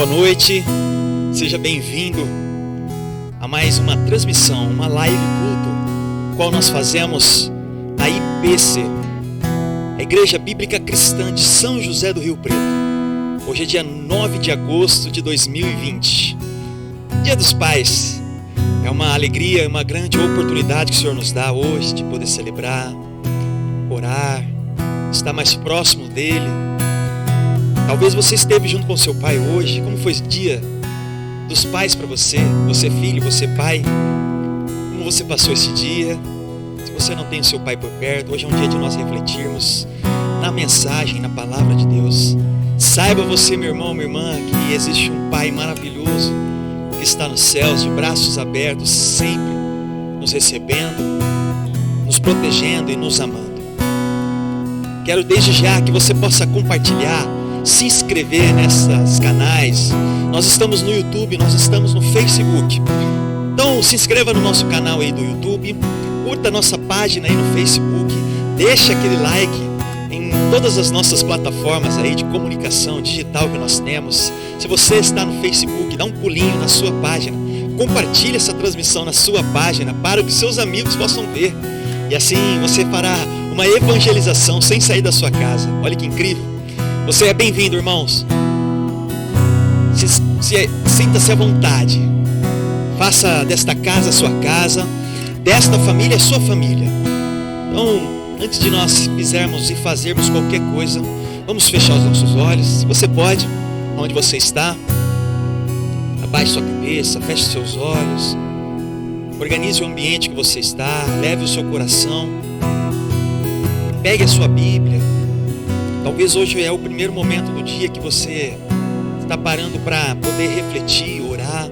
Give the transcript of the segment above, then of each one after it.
Boa noite, seja bem-vindo a mais uma transmissão, uma live culto, qual nós fazemos na IPC, a Igreja Bíblica Cristã de São José do Rio Preto. Hoje é dia 9 de agosto de 2020, Dia dos Pais. É uma alegria, uma grande oportunidade que o Senhor nos dá hoje de poder celebrar, orar, estar mais próximo dEle. Talvez você esteve junto com seu pai hoje. Como foi o dia dos pais para você? Você filho, você pai. Como você passou esse dia? Se você não tem o seu pai por perto, hoje é um dia de nós refletirmos na mensagem, na palavra de Deus. Saiba você, meu irmão, minha irmã, que existe um pai maravilhoso que está nos céus, de braços abertos, sempre nos recebendo, nos protegendo e nos amando. Quero desde já que você possa compartilhar, se inscrever nesses canais. Nós estamos no YouTube, nós estamos no Facebook. Então se inscreva no nosso canal aí do YouTube, curta a nossa página aí no Facebook, deixa aquele like em todas as nossas plataformas aí de comunicação digital que nós temos. Se você está no Facebook, dá um pulinho na sua página, compartilhe essa transmissão na sua página para que seus amigos possam ver. E assim você fará uma evangelização sem sair da sua casa. Olha que incrível. Você é bem-vindo, irmãos. Sinta-se à vontade. Faça desta casa a sua casa, desta família a sua família. Então, antes de nós fizermos e fazermos qualquer coisa, vamos fechar os nossos olhos. Se você pode, onde você está, abaixe sua cabeça, feche seus olhos, organize o ambiente que você está, leve o seu coração, pegue a sua Bíblia. Talvez hoje é o primeiro momento do dia que você está parando para poder refletir, orar,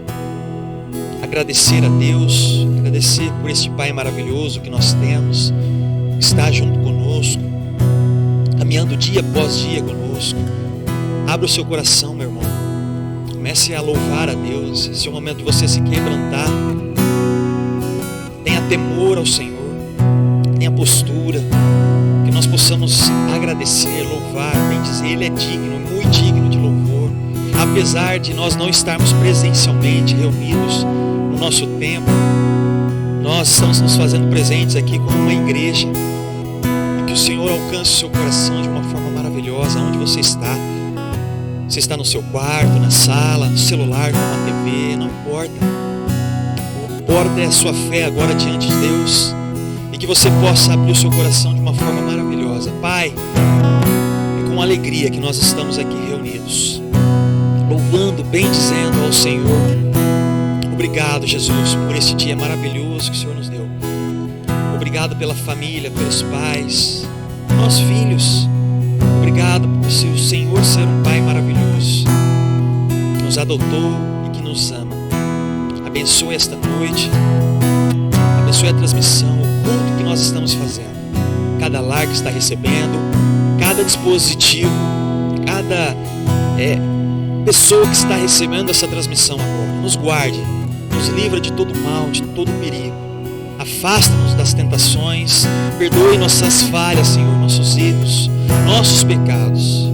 agradecer a Deus, agradecer por este Pai maravilhoso que nós temos, que está junto conosco, caminhando dia após dia conosco. Abra o seu coração, meu irmão. Comece a louvar a Deus. Esse é o momento de você se quebrantar. Tenha temor ao Senhor, tenha postura, que nós possamos agradecer, louvar, bem dizer, Ele é digno, muito digno de louvor. Apesar de nós não estarmos presencialmente reunidos no nosso templo, nós estamos nos fazendo presentes aqui como uma igreja. E que o Senhor alcance o seu coração de uma forma maravilhosa, onde você está. Você está no seu quarto, na sala, no celular, com uma TV, não importa. O que importa é a sua fé agora diante de Deus. E que você possa abrir o seu coração de uma forma maravilhosa. Pai, é com alegria que nós estamos aqui reunidos, louvando, bendizendo ao Senhor. Obrigado, Jesus, por esse dia maravilhoso que o Senhor nos deu. Obrigado pela família, pelos pais, nossos filhos. Obrigado por o Senhor ser um Pai maravilhoso, que nos adotou e que nos ama. Abençoe esta noite, abençoe a transmissão, o culto que nós estamos fazendo, cada lar que está recebendo, cada dispositivo, cada pessoa que está recebendo essa transmissão agora. Nos guarde, nos livra de todo mal, de todo perigo. Afasta-nos das tentações, perdoe nossas falhas, Senhor, nossos erros, nossos pecados.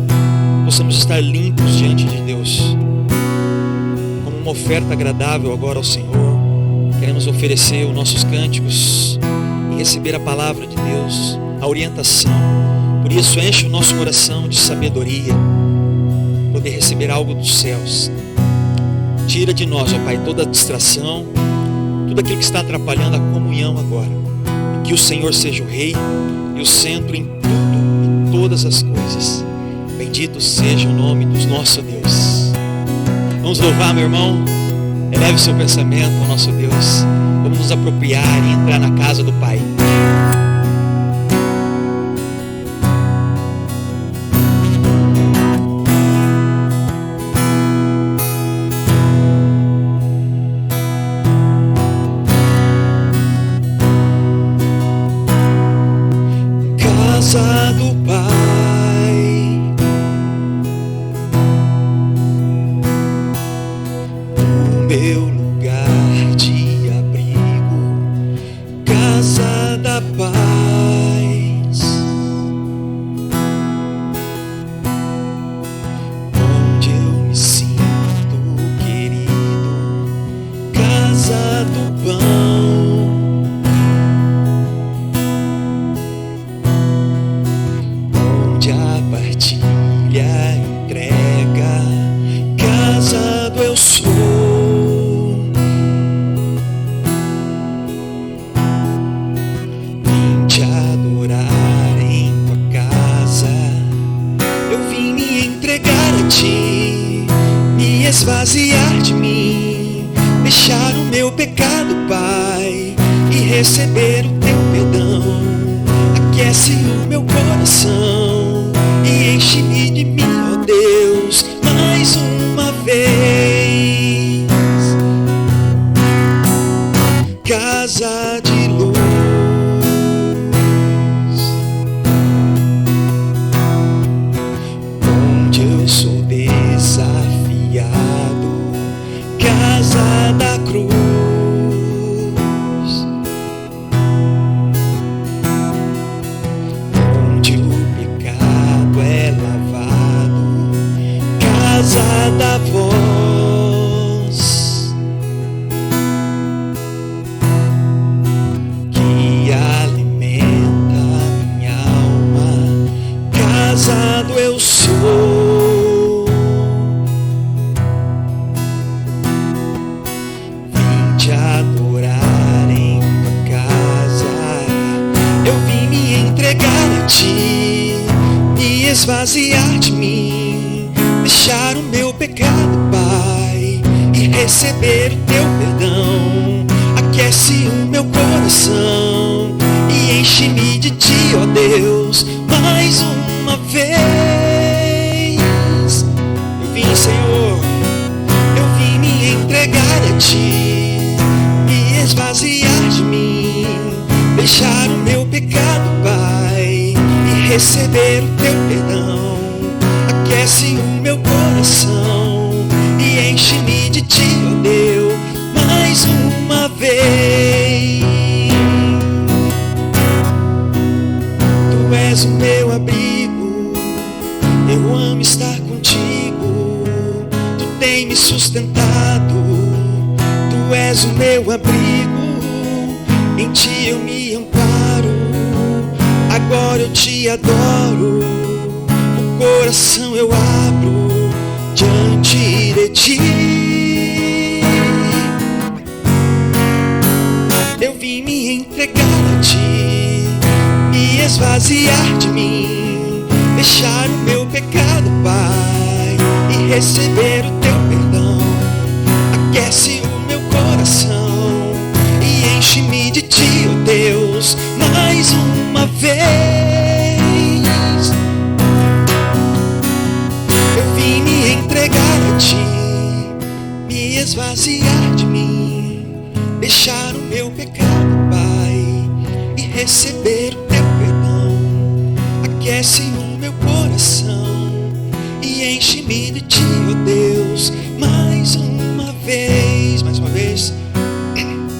Possamos estar limpos diante de Deus, como uma oferta agradável agora ao Senhor. Queremos oferecer os nossos cânticos e receber a palavra de Deus, a orientação. Por isso, enche o nosso coração de sabedoria, poder receber algo dos céus. Tira de nós, ó Pai, toda a distração, tudo aquilo que está atrapalhando a comunhão agora. Que o Senhor seja o Rei e o centro em tudo e todas as coisas. Bendito seja o nome do nosso Deus. Vamos louvar, meu irmão. Eleve o seu pensamento ao nosso Deus. Vamos nos apropriar e entrar na casa do Pai. Casa do Pai, o meu lugar de abrigo. Casa da casa do pão, onde a partilha entrega, casa do eu sou. Vim te adorar em tua casa, eu vim me entregar a ti, me esvaziar de mim, deixar o meu pecado, Pai, e receber o teu perdão. Aquece o meu coração e enche-me de mim, ó Deus, mais uma vez. Casa de luz, onde eu sou desafiado, casa da cruz, onde o pecado é lavado, casa da voz, que alimenta minha alma, casa do eu sou. Vim te adorar em tua casa, eu vim me entregar a ti, me esvaziar de mim, deixar o meu pecado, Pai, e receber o teu perdão. Aquece o meu coração e enche-me de ti, ó Deus, mais uma vez. Eu vim, Senhor, eu vim me entregar a ti, me esvaziar de mim, deixar o meu pecado, Pai, e receber o teu perdão. Aquece o meu coração e enche-me de ti, ó Deus, mais uma vez. Tu és o meu abrigo, eu amo estar contigo, tu tem me sustentado. Tu és o meu abrigo, em ti eu me amparo, agora eu te adoro, o coração eu abro diante de ti. Eu vim me entregar a ti, me esvaziar de mim, deixar o meu pecado, Pai, e receber o teu perdão. Aquece o meu coração e enche-me de ti, ó Deus, mais uma vez. Eu vim me entregar a ti, me esvaziar de mim, deixar o meu pecado, Pai, e receber o teu perdão. Aquece o meu coração e enche-me de ti, ó Deus, mais uma vez. Mais uma vez,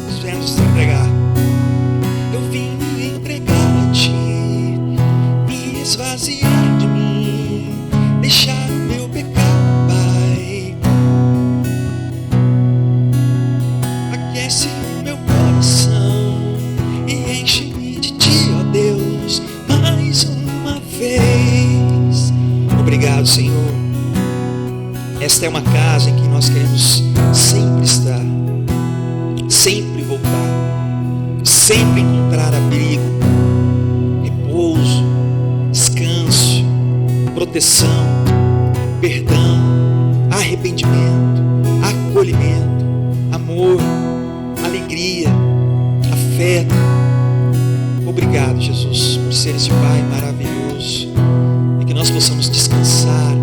nós viemos te entregar. Eu vim me entregar a ti, me esvaziar de mim, deixar o meu pecado, Pai. Aquece o meu coração e enche-me de ti, ó Deus, mais uma vez. Obrigado, Senhor. Esta é uma casa em que nós queremos sempre estar, sempre voltar, sempre encontrar abrigo, repouso, descanso, proteção, perdão, arrependimento, acolhimento, amor, alegria, afeto. Obrigado, Jesus, por ser esse Pai maravilhoso, e que nós possamos descansar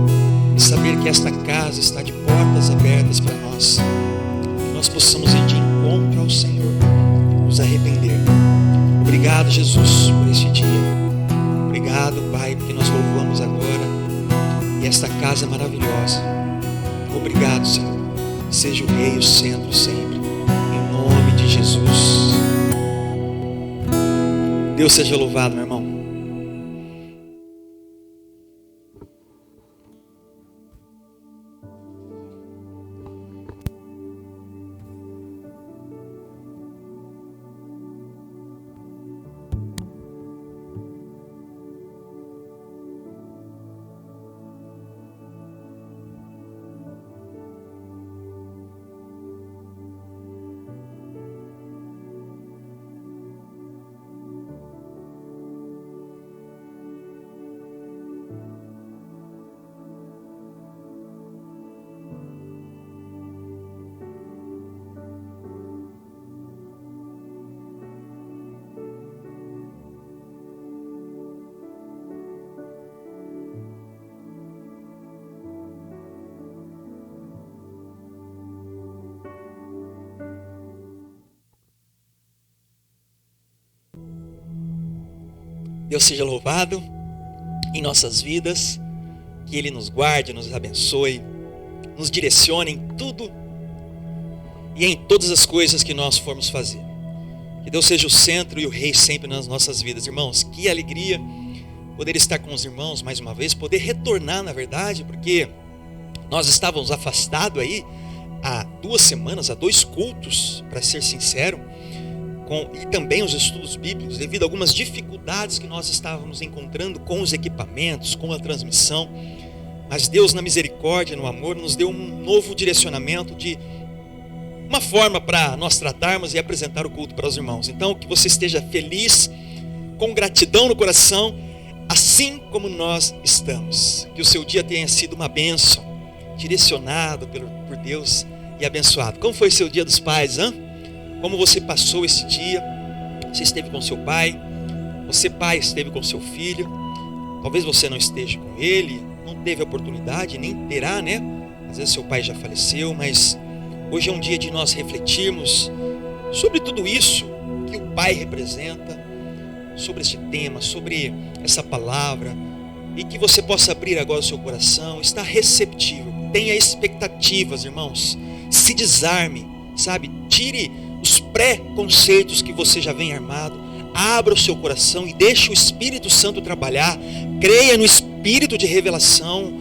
e saber que esta casa está de portas abertas para nós, que nós possamos ir de encontro ao Senhor, nos arrepender. Obrigado, Jesus, por este dia. Obrigado, Pai, porque nós louvamos agora e esta casa é maravilhosa. Obrigado, Senhor. Seja o Rei e o centro sempre, em nome de Jesus. Deus seja louvado, meu irmão. Deus seja louvado em nossas vidas, que Ele nos guarde, nos abençoe, nos direcione em tudo e em todas as coisas que nós formos fazer. Que Deus seja o centro e o rei sempre nas nossas vidas. Irmãos, que alegria poder estar com os irmãos mais uma vez, poder retornar, na verdade, porque nós estávamos afastados aí há 2 semanas, há 2 cultos, para ser sincero, e também os estudos bíblicos, devido a algumas dificuldades que nós estávamos encontrando com os equipamentos, com a transmissão. Mas Deus, na misericórdia, no amor, nos deu um novo direcionamento de uma forma para nós tratarmos e apresentar o culto para os irmãos. Então, que você esteja feliz, com gratidão no coração, assim como nós estamos. Que o seu dia tenha sido uma bênção, direcionado por Deus e abençoado. Como foi seu dia dos pais, hein? Como você passou esse dia? Você esteve com seu pai? Você, pai, esteve com seu filho? Talvez você não esteja com ele, não teve a oportunidade, nem terá, né? Às vezes seu pai já faleceu, mas hoje é um dia de nós refletirmos sobre tudo isso que o pai representa, sobre este tema, sobre essa palavra, e que você possa abrir agora o seu coração, estar receptivo, tenha expectativas, irmãos, se desarme, sabe? Tire os pré-conceitos que você já vem armado, abra o seu coração e deixe o Espírito Santo trabalhar, creia no Espírito de revelação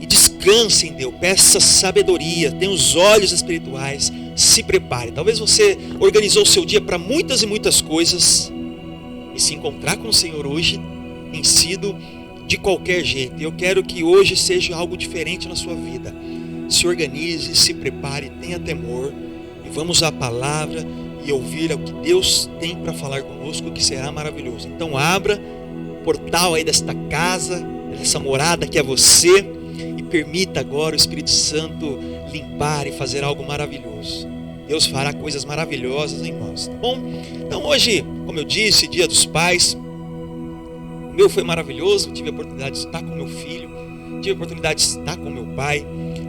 e descanse em Deus, peça sabedoria, tenha os olhos espirituais, se prepare. Talvez você organizou o seu dia para muitas e muitas coisas, e se encontrar com o Senhor hoje tem sido de qualquer jeito. Eu quero que hoje seja algo diferente na sua vida. Se organize, se prepare, tenha temor, e vamos à palavra e ouvir o que Deus tem para falar conosco, que será maravilhoso. Então abra o portal aí desta casa, dessa morada que é você, e permita agora o Espírito Santo limpar e fazer algo maravilhoso. Deus fará coisas maravilhosas em nós, tá bom? Então hoje, como eu disse, dia dos pais, o meu foi maravilhoso, tive a oportunidade de estar com meu filho, tive a oportunidade de estar com meu pai,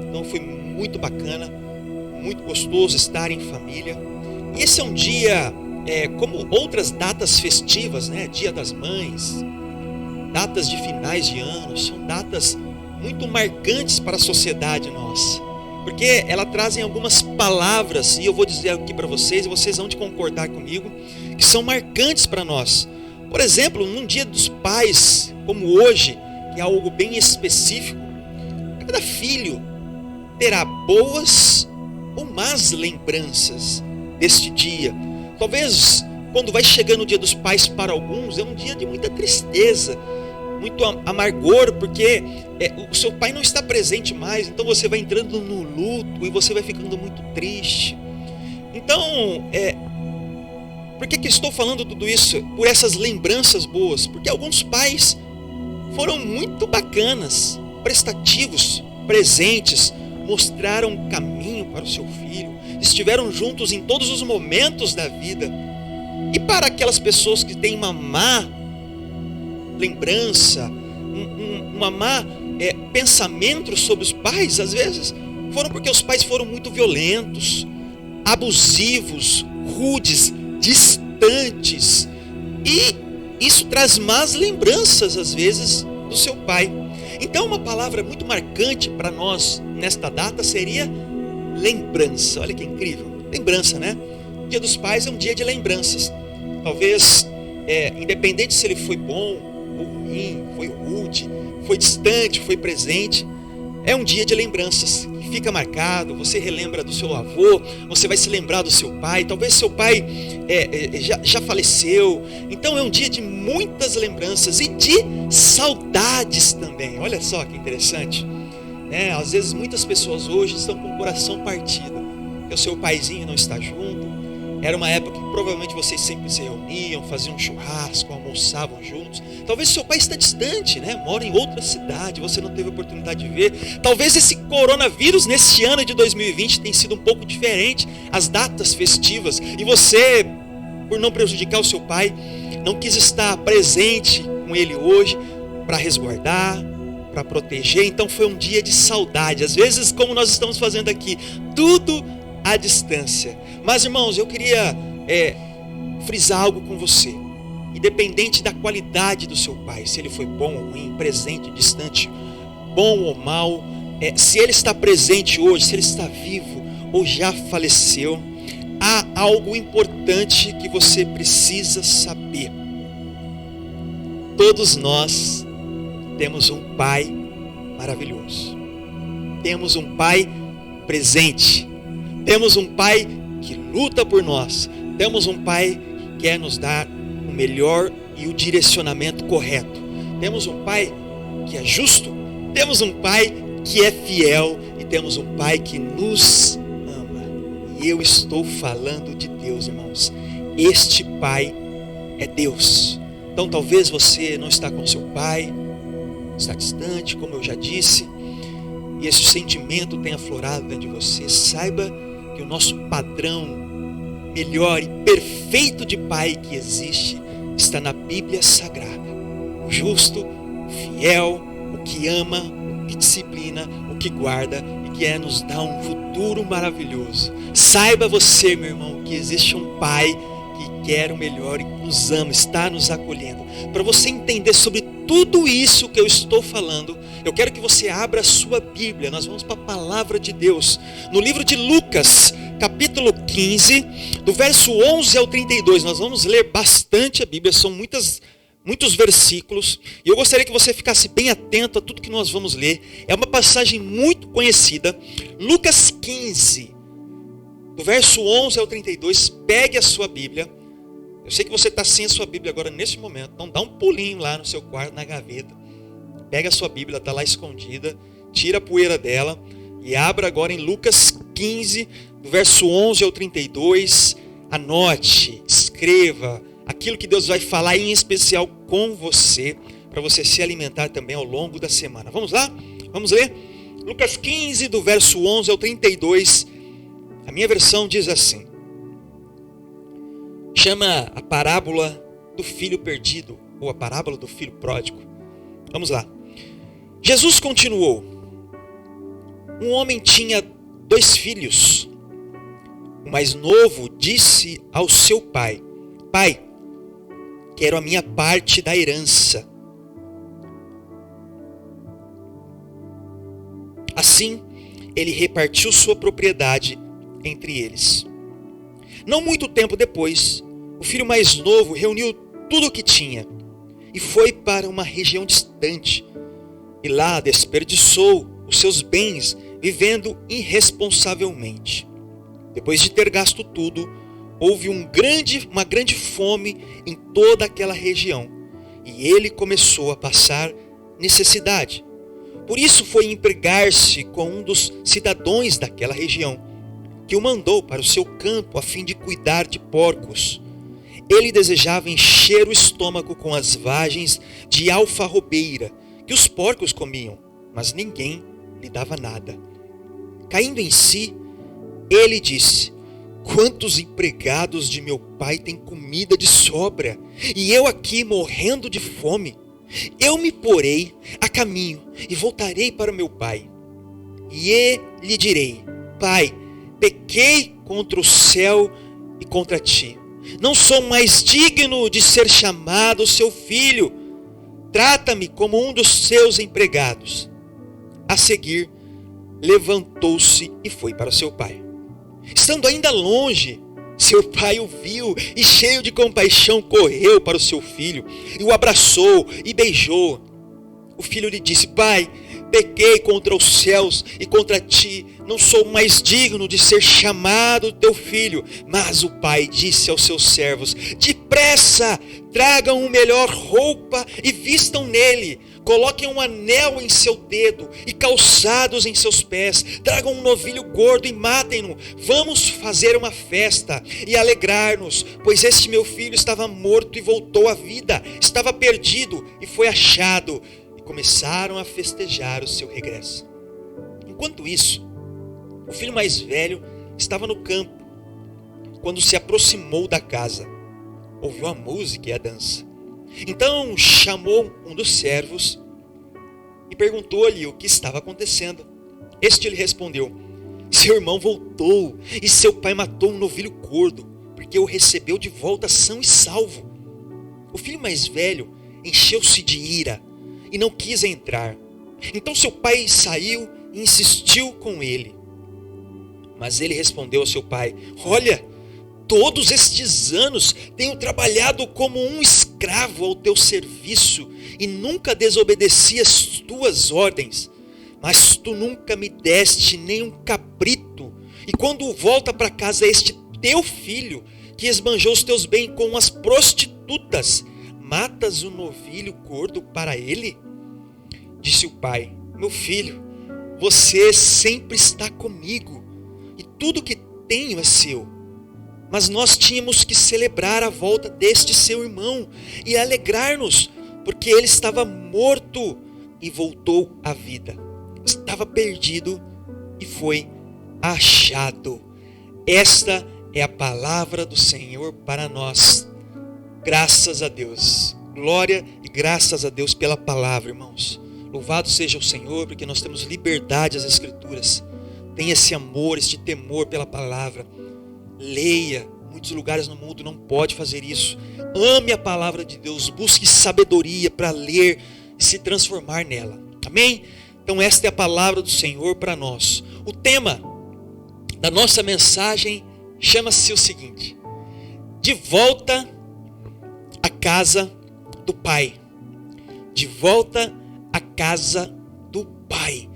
então foi muito bacana, muito gostoso estar em família. E esse é um dia, como outras datas festivas, né? Dia das Mães, datas de finais de ano, são datas muito marcantes para a sociedade nossa, porque ela trazem algumas palavras, e eu vou dizer aqui para vocês, e vocês vão de concordar comigo, que são marcantes para nós. Por exemplo, num dia dos pais, como hoje, que é algo bem específico, cada filho terá boas ou más lembranças deste dia. Talvez quando vai chegando o dia dos pais para alguns, é um dia de muita tristeza, muito amargor, porque o seu pai não está presente mais, então você vai entrando no luto e você vai ficando muito triste. Então, por que estou falando tudo isso? Por essas lembranças boas, porque alguns pais foram muito bacanas, prestativos, presentes, mostraram um caminho para o seu filho, estiveram juntos em todos os momentos da vida. E para aquelas pessoas que têm uma má lembrança, uma má pensamento sobre os pais, às vezes foram porque os pais foram muito violentos, abusivos, rudes, distantes, e isso traz más lembranças às vezes do seu pai. Então uma palavra muito marcante para nós nesta data seria lembrança. Olha que incrível, lembrança, né? O Dia dos Pais é um dia de lembranças. Talvez, independente se ele foi bom ou ruim, foi rude, foi distante, foi presente, é um dia de lembranças que fica marcado. Você relembra do seu avô, você vai se lembrar do seu pai. Talvez seu pai já faleceu. Então é um dia de muitas lembranças e de saudades também. Olha só que interessante, né? Às vezes muitas pessoas hoje estão com o coração partido, porque o seu paizinho não está junto. Era uma época que provavelmente vocês sempre se reuniam, faziam um churrasco, almoçavam juntos. Talvez seu pai está distante, né? Mora em outra cidade, você não teve a oportunidade de ver. Talvez esse coronavírus nesse ano de 2020 tenha sido um pouco diferente, as datas festivas, e você, por não prejudicar o seu pai, não quis estar presente com ele hoje para resguardar, para proteger. Então foi um dia de saudade, às vezes como nós estamos fazendo aqui, tudo à distância. Mas irmãos, eu queria frisar algo com você. independente da qualidade do seu pai, se ele foi bom ou ruim, presente, distante, bom ou mal, se ele está presente hoje, se ele está vivo ou já faleceu, há algo importante que você precisa saber. Todos nós temos um pai maravilhoso. Temos um pai presente. Temos um pai que luta por nós. Temos um pai que quer nos dar o melhor e o direcionamento correto. Temos um pai que é justo. Temos um pai que é fiel. E temos um pai que nos ama. E eu estou falando de Deus, irmãos. Este pai é Deus. Então talvez você não está com seu pai, está distante, como eu já disse, e esse sentimento tenha aflorado dentro de você. Saiba que o nosso padrão melhor e perfeito de pai que existe está na Bíblia Sagrada. O justo, o fiel, o que ama, o que disciplina, o que guarda e que nos dar um futuro maravilhoso. Saiba você, meu irmão, que existe um pai que quer o melhor e nos ama, está nos acolhendo. Para você entender sobre tudo isso que eu estou falando, eu quero que você abra a sua Bíblia. Nós vamos para a palavra de Deus, no livro de Lucas, capítulo 15, do verso 11 ao 32. Nós vamos ler bastante a Bíblia, são muitos versículos, e eu gostaria que você ficasse bem atento a tudo que nós vamos ler. É uma passagem muito conhecida. Lucas 15, do verso 11 ao 32, pegue a sua Bíblia. Eu sei que você está sem a sua Bíblia agora nesse momento, então dá um pulinho lá no seu quarto, na gaveta. Pega a sua Bíblia, está lá escondida, tira a poeira dela e abra agora em Lucas 15, do verso 11 ao 32. Anote, escreva aquilo que Deus vai falar em especial com você, para você se alimentar também ao longo da semana. Vamos lá? Vamos ler? Lucas 15, do verso 11 ao 32. A minha versão diz assim. Chama a parábola do filho perdido, ou a parábola do filho pródigo. Vamos lá. Jesus continuou. Um homem tinha 2 filhos. O mais novo disse ao seu pai: Pai, quero a minha parte da herança. Assim, ele repartiu sua propriedade entre eles. Não muito tempo depois, o filho mais novo reuniu tudo o que tinha e foi para uma região distante. E lá desperdiçou os seus bens vivendo irresponsavelmente. Depois de ter gasto tudo, houve uma grande fome em toda aquela região e ele começou a passar necessidade. Por isso foi empregar-se com um dos cidadãos daquela região, que o mandou para o seu campo a fim de cuidar de porcos. Ele desejava encher o estômago com as vagens de alfarrobeira que os porcos comiam, mas ninguém lhe dava nada. Caindo em si, ele disse: Quantos empregados de meu pai têm comida de sobra, e eu aqui morrendo de fome? Eu me porei a caminho e voltarei para o meu pai. E lhe direi: Pai, pequei contra o céu e contra ti. Não sou mais digno de ser chamado seu filho. Trata-me como um dos seus empregados. A seguir, levantou-se e foi para seu pai. Estando ainda longe, seu pai o viu e, cheio de compaixão, correu para o seu filho e o abraçou e beijou. O filho lhe disse: Pai, pequei contra os céus e contra ti, não sou mais digno de ser chamado teu filho. Mas o pai disse aos seus servos: Depressa, tragam uma melhor roupa e vistam nele. Coloquem um anel em seu dedo e calçados em seus pés. Tragam um novilho gordo e matem-no. Vamos fazer uma festa e alegrar-nos, pois este meu filho estava morto e voltou à vida. Estava perdido e foi achado. Começaram a festejar o seu regresso. Enquanto isso, o filho mais velho estava no campo. Quando se aproximou da casa, ouviu a música e a dança. Então chamou um dos servos e perguntou-lhe o que estava acontecendo. Este lhe respondeu: Seu irmão voltou e seu pai matou um novilho gordo, porque o recebeu de volta são e salvo. O filho mais velho encheu-se de ira e não quis entrar. Então seu pai saiu e insistiu com ele. Mas ele respondeu ao seu pai: olha, todos estes anos tenho trabalhado como um escravo ao teu serviço e nunca desobedeci as tuas ordens. Mas tu nunca me deste nem um cabrito. E quando volta para casa este teu filho, que esbanjou os teus bens com as prostitutas, matas o novilho gordo para ele? Disse o pai: meu filho, você sempre está comigo, e tudo que tenho é seu. Mas nós tínhamos que celebrar a volta deste seu irmão e alegrar-nos, porque ele estava morto e voltou à vida. Estava perdido e foi achado. Esta é a palavra do Senhor para nós. Graças a Deus. Glória e graças a Deus pela palavra, irmãos. Louvado seja o Senhor, porque nós temos liberdade às Escrituras. Tenha esse amor, este temor pela palavra. Leia. Muitos lugares no mundo não pode fazer isso. Ame a palavra de Deus. Busque sabedoria para ler e se transformar nela. Amém? Então esta é a palavra do Senhor para nós. O tema da nossa mensagem chama-se o seguinte: de volta à casa do Pai. De volta à casa do Pai.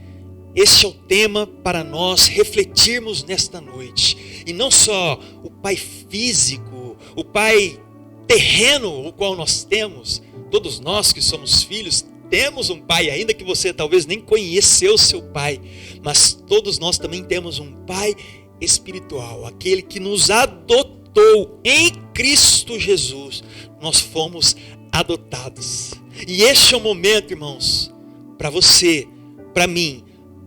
Este é o tema para nós refletirmos nesta noite. E não só o Pai físico, o Pai terreno, o qual nós temos. Todos nós que somos filhos temos um pai, ainda que você talvez nem conheceu seu pai. Mas todos nós também temos um Pai espiritual, aquele que nos adotou em Cristo Jesus. Nós fomos adotados. E este é o momento, irmãos, para você, para mim,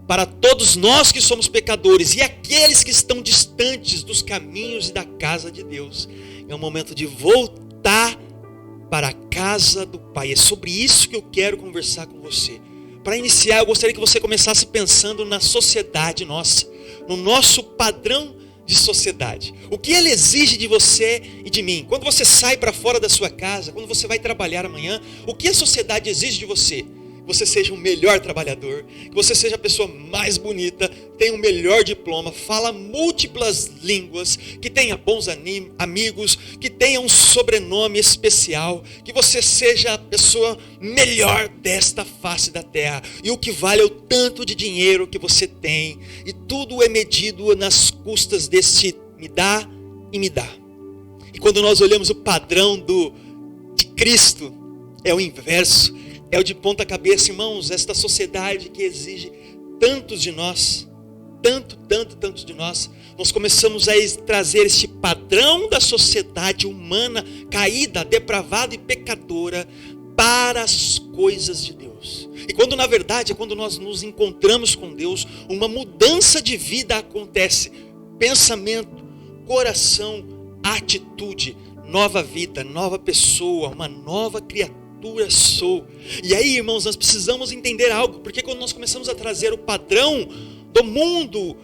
para todos nós que somos pecadores e aqueles que estão distantes dos caminhos e da casa de Deus. É o momento de voltar para a casa do Pai. É sobre isso que eu quero conversar com você. Para iniciar, eu gostaria que você começasse pensando na sociedade nossa, no nosso padrão de sociedade. O que ele exige de você e de mim? Quando você sai para fora da sua casa, quando você vai trabalhar amanhã, o que a sociedade exige de você? Que você seja um melhor trabalhador, que você seja a pessoa mais bonita, tenha um melhor diploma, fala múltiplas línguas, que tenha bons amigos, que tenha um sobrenome especial, que você seja a pessoa melhor desta face da terra. E o que vale é o tanto de dinheiro que você tem. E tudo é medido nas custas desse me dá e me dá. E quando nós olhamos o padrão de Cristo, é o inverso. É o de ponta cabeça, irmãos. Esta sociedade que exige tantos de nós, tantos de nós, nós começamos a trazer este padrão da sociedade humana, caída, depravada e pecadora, para as coisas de Deus. E quando na verdade é quando nós nos encontramos com Deus, uma mudança de vida acontece. Pensamento, coração, atitude, nova vida, nova pessoa, uma nova criatura sou. E aí, irmãos, nós precisamos entender algo, porque quando nós começamos a trazer o padrão do mundo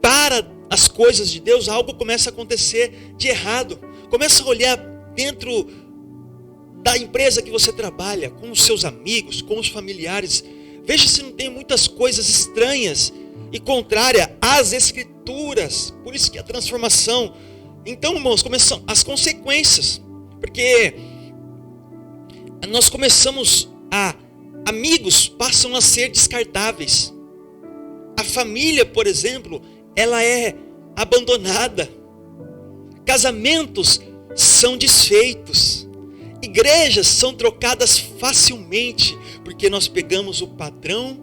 para as coisas de Deus, algo começa a acontecer de errado. Começa a olhar dentro da empresa que você trabalha, com os seus amigos, com os familiares. Veja se não tem muitas coisas estranhas e contrárias às Escrituras. Por isso que a transformação. Então, irmãos, começam as consequências, porque nós começamos amigos passam a ser descartáveis. A família, por exemplo, ela é abandonada. Casamentos são desfeitos. Igrejas são trocadas facilmente, porque nós pegamos o padrão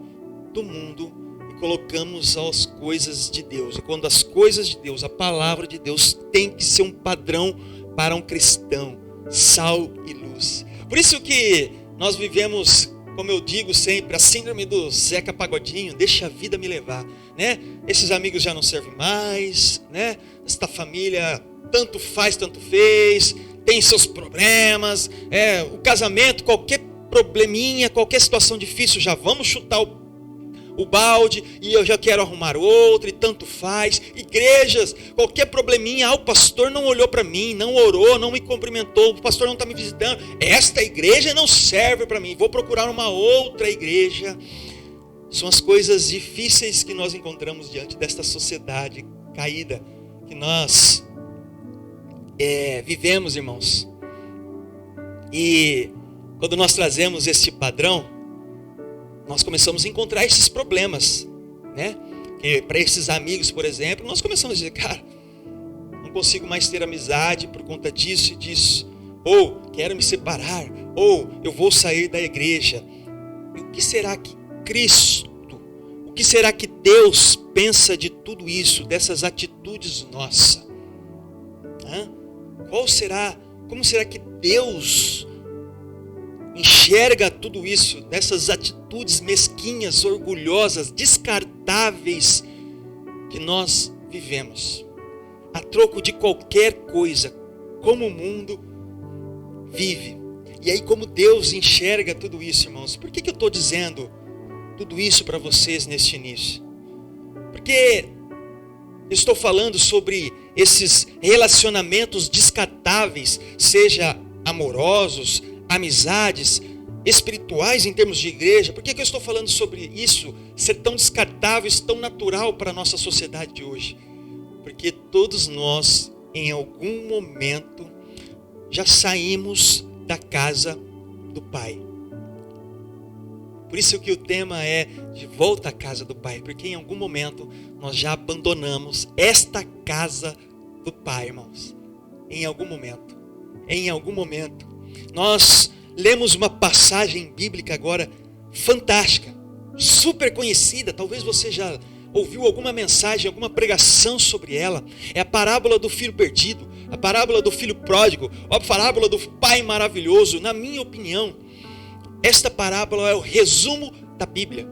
do mundo e colocamos as coisas de Deus. E quando as coisas de Deus, a palavra de Deus, tem que ser um padrão para um cristão, sal e luz. Por isso que nós vivemos, como eu digo sempre, a síndrome do Zeca Pagodinho, deixa a vida me levar, né? Esses amigos já não servem mais, né? Esta família tanto faz, tanto fez, tem seus problemas, o casamento, qualquer probleminha, qualquer situação difícil, já vamos chutar o balde e eu já quero arrumar outro e tanto faz. Igrejas, qualquer probleminha, o pastor não olhou para mim, não orou, não me cumprimentou, o pastor não está me visitando. Esta igreja não serve para mim, vou procurar uma outra igreja. São as coisas difíceis que nós encontramos diante desta sociedade caída que nós vivemos, irmãos. E quando nós trazemos esse padrão, nós começamos a encontrar esses problemas, né? Para esses amigos, por exemplo, nós começamos a dizer, cara, não consigo mais ter amizade por conta disso e disso. Ou quero me separar, ou eu vou sair da igreja. E o que será que Cristo, o que será que Deus pensa de tudo isso, dessas atitudes nossas? Como será que Deus enxerga tudo isso, dessas atitudes mesquinhas, orgulhosas, descartáveis que nós vivemos, a troco de qualquer coisa, como o mundo vive? E aí, como Deus enxerga tudo isso, irmãos? Por que eu estou dizendo tudo isso para vocês neste início? Porque eu estou falando sobre esses relacionamentos descartáveis, seja amorosos, amizades, espirituais em termos de igreja. Por que eu estou falando sobre isso ser tão descartável, tão natural para a nossa sociedade de hoje? Porque todos nós, em algum momento, já saímos da casa do Pai. Por isso que o tema é de volta à casa do Pai, porque em algum momento nós já abandonamos esta casa do Pai, irmãos. Em algum momento. Nós lemos uma passagem bíblica agora fantástica, super conhecida, talvez você já ouviu alguma mensagem, alguma pregação sobre ela. É a parábola do filho perdido, a parábola do filho pródigo, a parábola do pai maravilhoso. Na minha opinião, esta parábola é o resumo da Bíblia.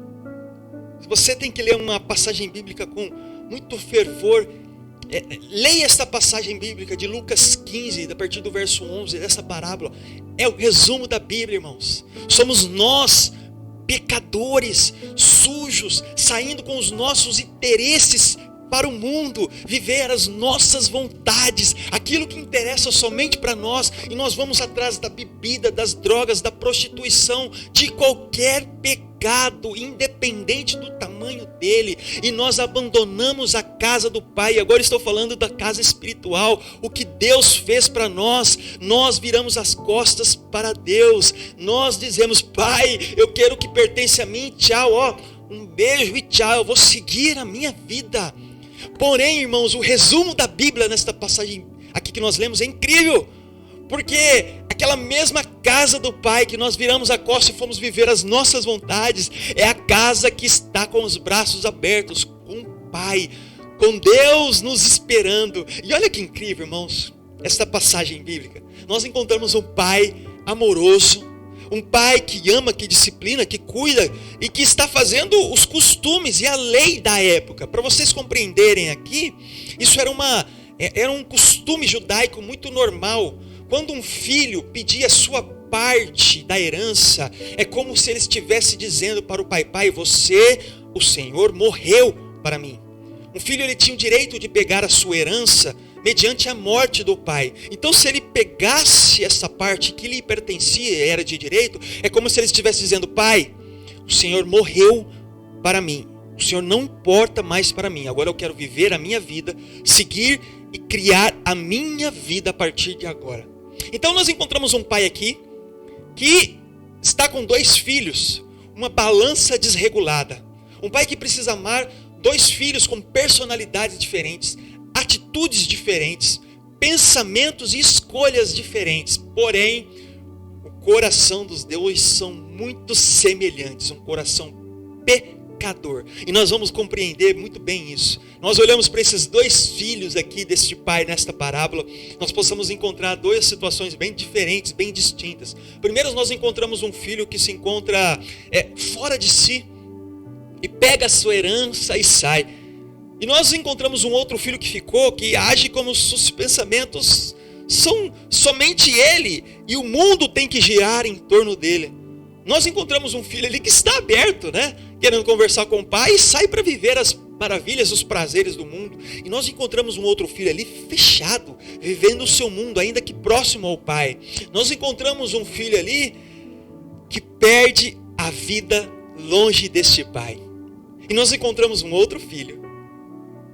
Se você tem que ler uma passagem bíblica com muito fervor, leia esta passagem bíblica de Lucas 15, a partir do verso 11, dessa parábola. É o resumo da Bíblia, irmãos. Somos nós, pecadores, sujos, saindo com os nossos interesses para o mundo, viver as nossas vontades, aquilo que interessa somente para nós, e nós vamos atrás da bebida, das drogas, da prostituição, de qualquer pecado, independente do tamanho dele, e nós abandonamos a casa do Pai. Agora estou falando da casa espiritual, o que Deus fez para nós. Nós viramos as costas para Deus, nós dizemos: Pai, eu quero o que pertence a mim, tchau, um beijo e tchau, eu vou seguir a minha vida. Porém, irmãos, o resumo da Bíblia nesta passagem aqui que nós lemos é incrível, porque aquela mesma casa do Pai que nós viramos a costa e fomos viver as nossas vontades, é a casa que está com os braços abertos, com o Pai, com Deus nos esperando. E olha que incrível, irmãos, esta passagem bíblica. Nós encontramos um Pai amoroso, um Pai que ama, que disciplina, que cuida e que está fazendo os costumes e a lei da época. Para vocês compreenderem aqui, isso era um costume judaico muito normal. Quando um filho pedia a sua parte da herança, é como se ele estivesse dizendo para o pai: Pai, você, o Senhor, morreu para mim. Um filho, ele tinha o direito de pegar a sua herança mediante a morte do pai. Então, se ele pegasse essa parte que lhe pertencia, era de direito, é como se ele estivesse dizendo: Pai, o Senhor morreu para mim, o Senhor não importa mais para mim, agora eu quero viver a minha vida, seguir e criar a minha vida a partir de agora. Então nós encontramos um pai aqui, que está com 2 filhos, uma balança desregulada. Um pai que precisa amar 2 filhos com personalidades diferentes, atitudes diferentes, pensamentos e escolhas diferentes. Porém, o coração dos 2 são muito semelhantes, um coração pecador. E nós vamos compreender muito bem isso. Nós olhamos para esses 2 filhos aqui deste pai nesta parábola, nós possamos encontrar 2 situações bem diferentes, bem distintas. Primeiro, nós encontramos um filho que se encontra fora de si e pega a sua herança e sai. E nós encontramos um outro filho que ficou, que age como se os pensamentos são somente ele e o mundo tem que girar em torno dele. Nós encontramos um filho ali que está aberto, né? querendo conversar com o pai, e sai para viver as maravilhas, os prazeres do mundo. E nós encontramos um outro filho ali fechado, vivendo o seu mundo, ainda que próximo ao pai. Nós encontramos um filho ali que perde a vida longe deste pai. E nós encontramos um outro filho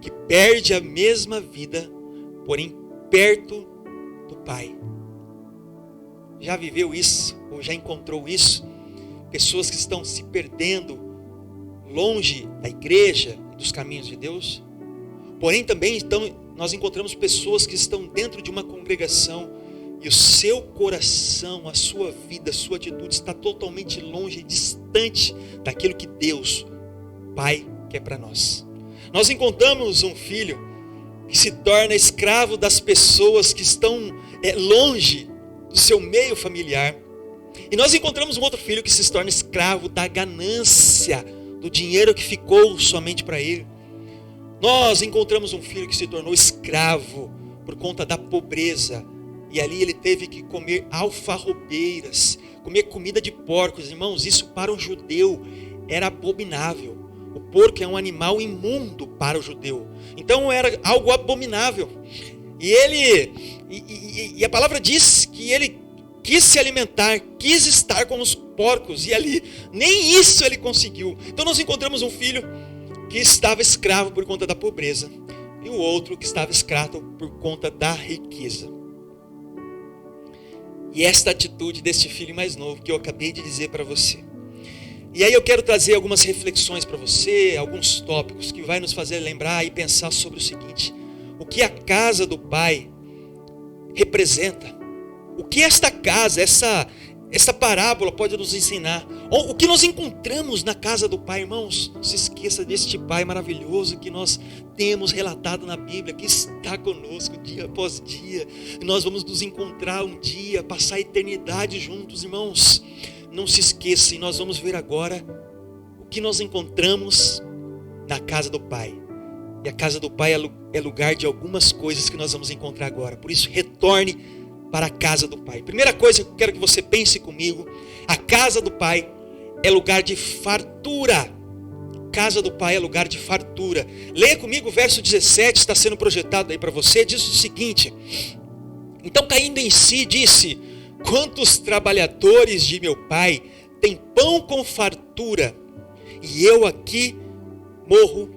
que perde a mesma vida, porém perto do pai. Já viveu isso? Ou já encontrou isso? Pessoas que estão se perdendo longe da igreja e dos caminhos de Deus. Porém também nós encontramos pessoas que estão dentro de uma congregação e o seu coração, a sua vida, a sua atitude está totalmente longe e distante daquilo que Deus, Pai, quer para nós. Nós encontramos um filho que se torna escravo das pessoas que estão longe do seu meio familiar. E nós encontramos um outro filho que se torna escravo da ganância, do dinheiro que ficou somente para ele. Nós encontramos um filho que se tornou escravo por conta da pobreza. E ali ele teve que comer alfarrobeiras, comer comida de porcos. Irmãos, isso para um judeu era abominável. O porco é um animal imundo para o judeu. Então era algo abominável. E a palavra diz que ele quis se alimentar, quis estar com os porcos. E ali nem isso ele conseguiu. Então nós encontramos um filho que estava escravo por conta da pobreza. E o outro que estava escravo por conta da riqueza. E esta atitude deste filho mais novo que eu acabei de dizer para você. E aí eu quero trazer algumas reflexões para você, alguns tópicos que vai nos fazer lembrar e pensar sobre o seguinte: o que a casa do Pai representa? O que esta casa, essa parábola pode nos ensinar? O que nós encontramos na casa do Pai, irmãos? Não se esqueça deste Pai maravilhoso que nós temos relatado na Bíblia, que está conosco dia após dia. E nós vamos nos encontrar um dia, passar a eternidade juntos, irmãos. Não se esqueça, e nós vamos ver agora o que nós encontramos na casa do Pai. E a casa do Pai é lugar de algumas coisas que nós vamos encontrar agora. Por isso, retorne para a casa do Pai. Primeira coisa que eu quero que você pense comigo: a casa do Pai é lugar de fartura. Casa do Pai é lugar de fartura. Leia comigo o verso 17, está sendo projetado aí para você. Diz o seguinte: então caindo em si, disse: quantos trabalhadores de meu Pai têm pão com fartura, e eu aqui morro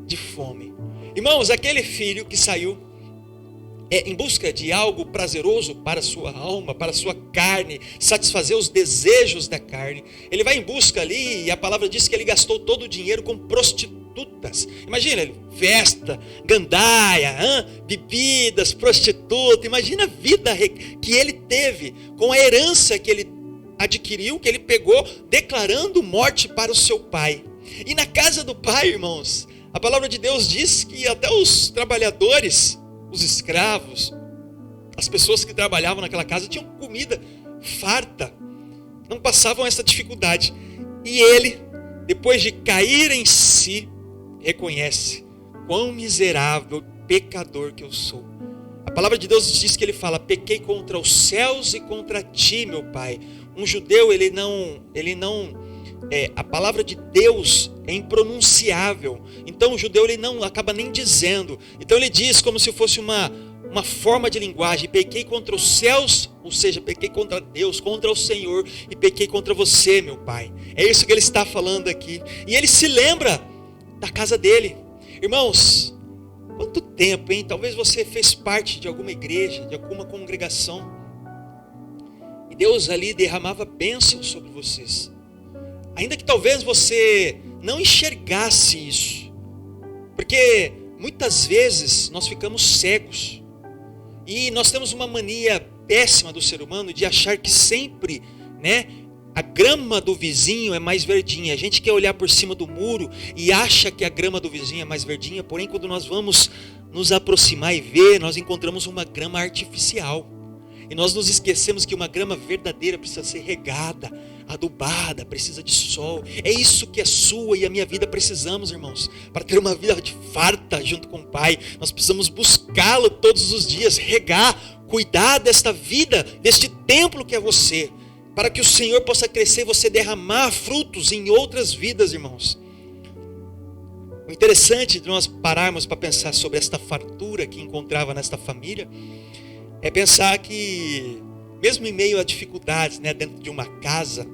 de fome. Irmãos, aquele filho que saiu em busca de algo prazeroso para a sua alma, para a sua carne, satisfazer os desejos da carne. Ele vai em busca ali, e a palavra diz que ele gastou todo o dinheiro com prostitutas. Imagina, festa, gandaia, bebidas, prostituta. Imagina a vida que ele teve com a herança que ele adquiriu, que ele pegou, declarando morte para o seu pai. E na casa do Pai, irmãos, a palavra de Deus diz que até os trabalhadores, os escravos, as pessoas que trabalhavam naquela casa tinham comida farta, não passavam essa dificuldade. E ele, depois de cair em si, reconhece: quão miserável, pecador que eu sou. A palavra de Deus diz que ele fala: pequei contra os céus e contra ti, meu Pai. Um judeu, a palavra de Deus é impronunciável. Então o judeu ele não acaba nem dizendo. Então ele diz como se fosse uma forma de linguagem: pequei contra os céus, ou seja, pequei contra Deus, contra o Senhor, e pequei contra você, meu Pai. É isso que ele está falando aqui. E ele se lembra da casa dele. Irmãos, quanto tempo, hein? Talvez você fez parte de alguma igreja, de alguma congregação, e Deus ali derramava bênçãos sobre vocês. Ainda que talvez você não enxergasse isso. Porque muitas vezes nós ficamos cegos. E nós temos uma mania péssima do ser humano de achar que sempre, a grama do vizinho é mais verdinha. A gente quer olhar por cima do muro e acha que a grama do vizinho é mais verdinha. Porém, quando nós vamos nos aproximar e ver, nós encontramos uma grama artificial. E nós nos esquecemos que uma grama verdadeira precisa ser regada, adubada, precisa de sol. É isso que a sua e a minha vida precisamos, irmãos. Para ter uma vida de farta junto com o Pai, nós precisamos buscá-lo todos os dias, regar, cuidar desta vida, deste templo que é você. para que o Senhor possa crescer e você derramar frutos em outras vidas, irmãos. O interessante de nós pararmos para pensar sobre esta fartura que encontrava nesta família, é pensar que, mesmo em meio a dificuldades, né, dentro de uma casa,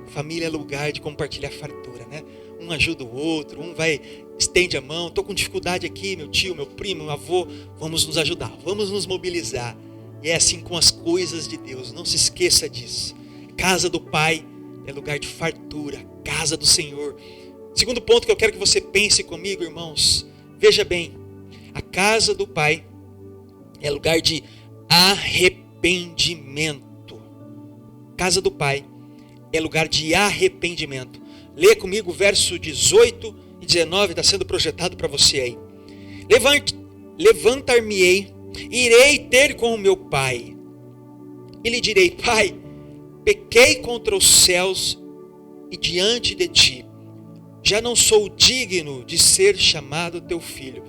família é lugar de compartilhar fartura, né? Um ajuda o outro, um vai, estende a mão, estou com dificuldade aqui, meu tio, meu primo, meu avô, vamos nos ajudar, vamos nos mobilizar. E é assim com as coisas de Deus, não se esqueça disso. Casa do Pai é lugar de fartura, casa do Senhor. Segundo ponto que eu quero que você pense comigo, irmãos, veja bem, a casa do Pai é lugar de arrependimento. Casa do Pai é lugar de arrependimento. Leia comigo o verso 18 e 19, está sendo projetado para você aí. Levantar-me-ei, irei ter com o meu pai, e lhe direi: Pai, pequei contra os céus e diante de ti, já não sou digno de ser chamado teu filho.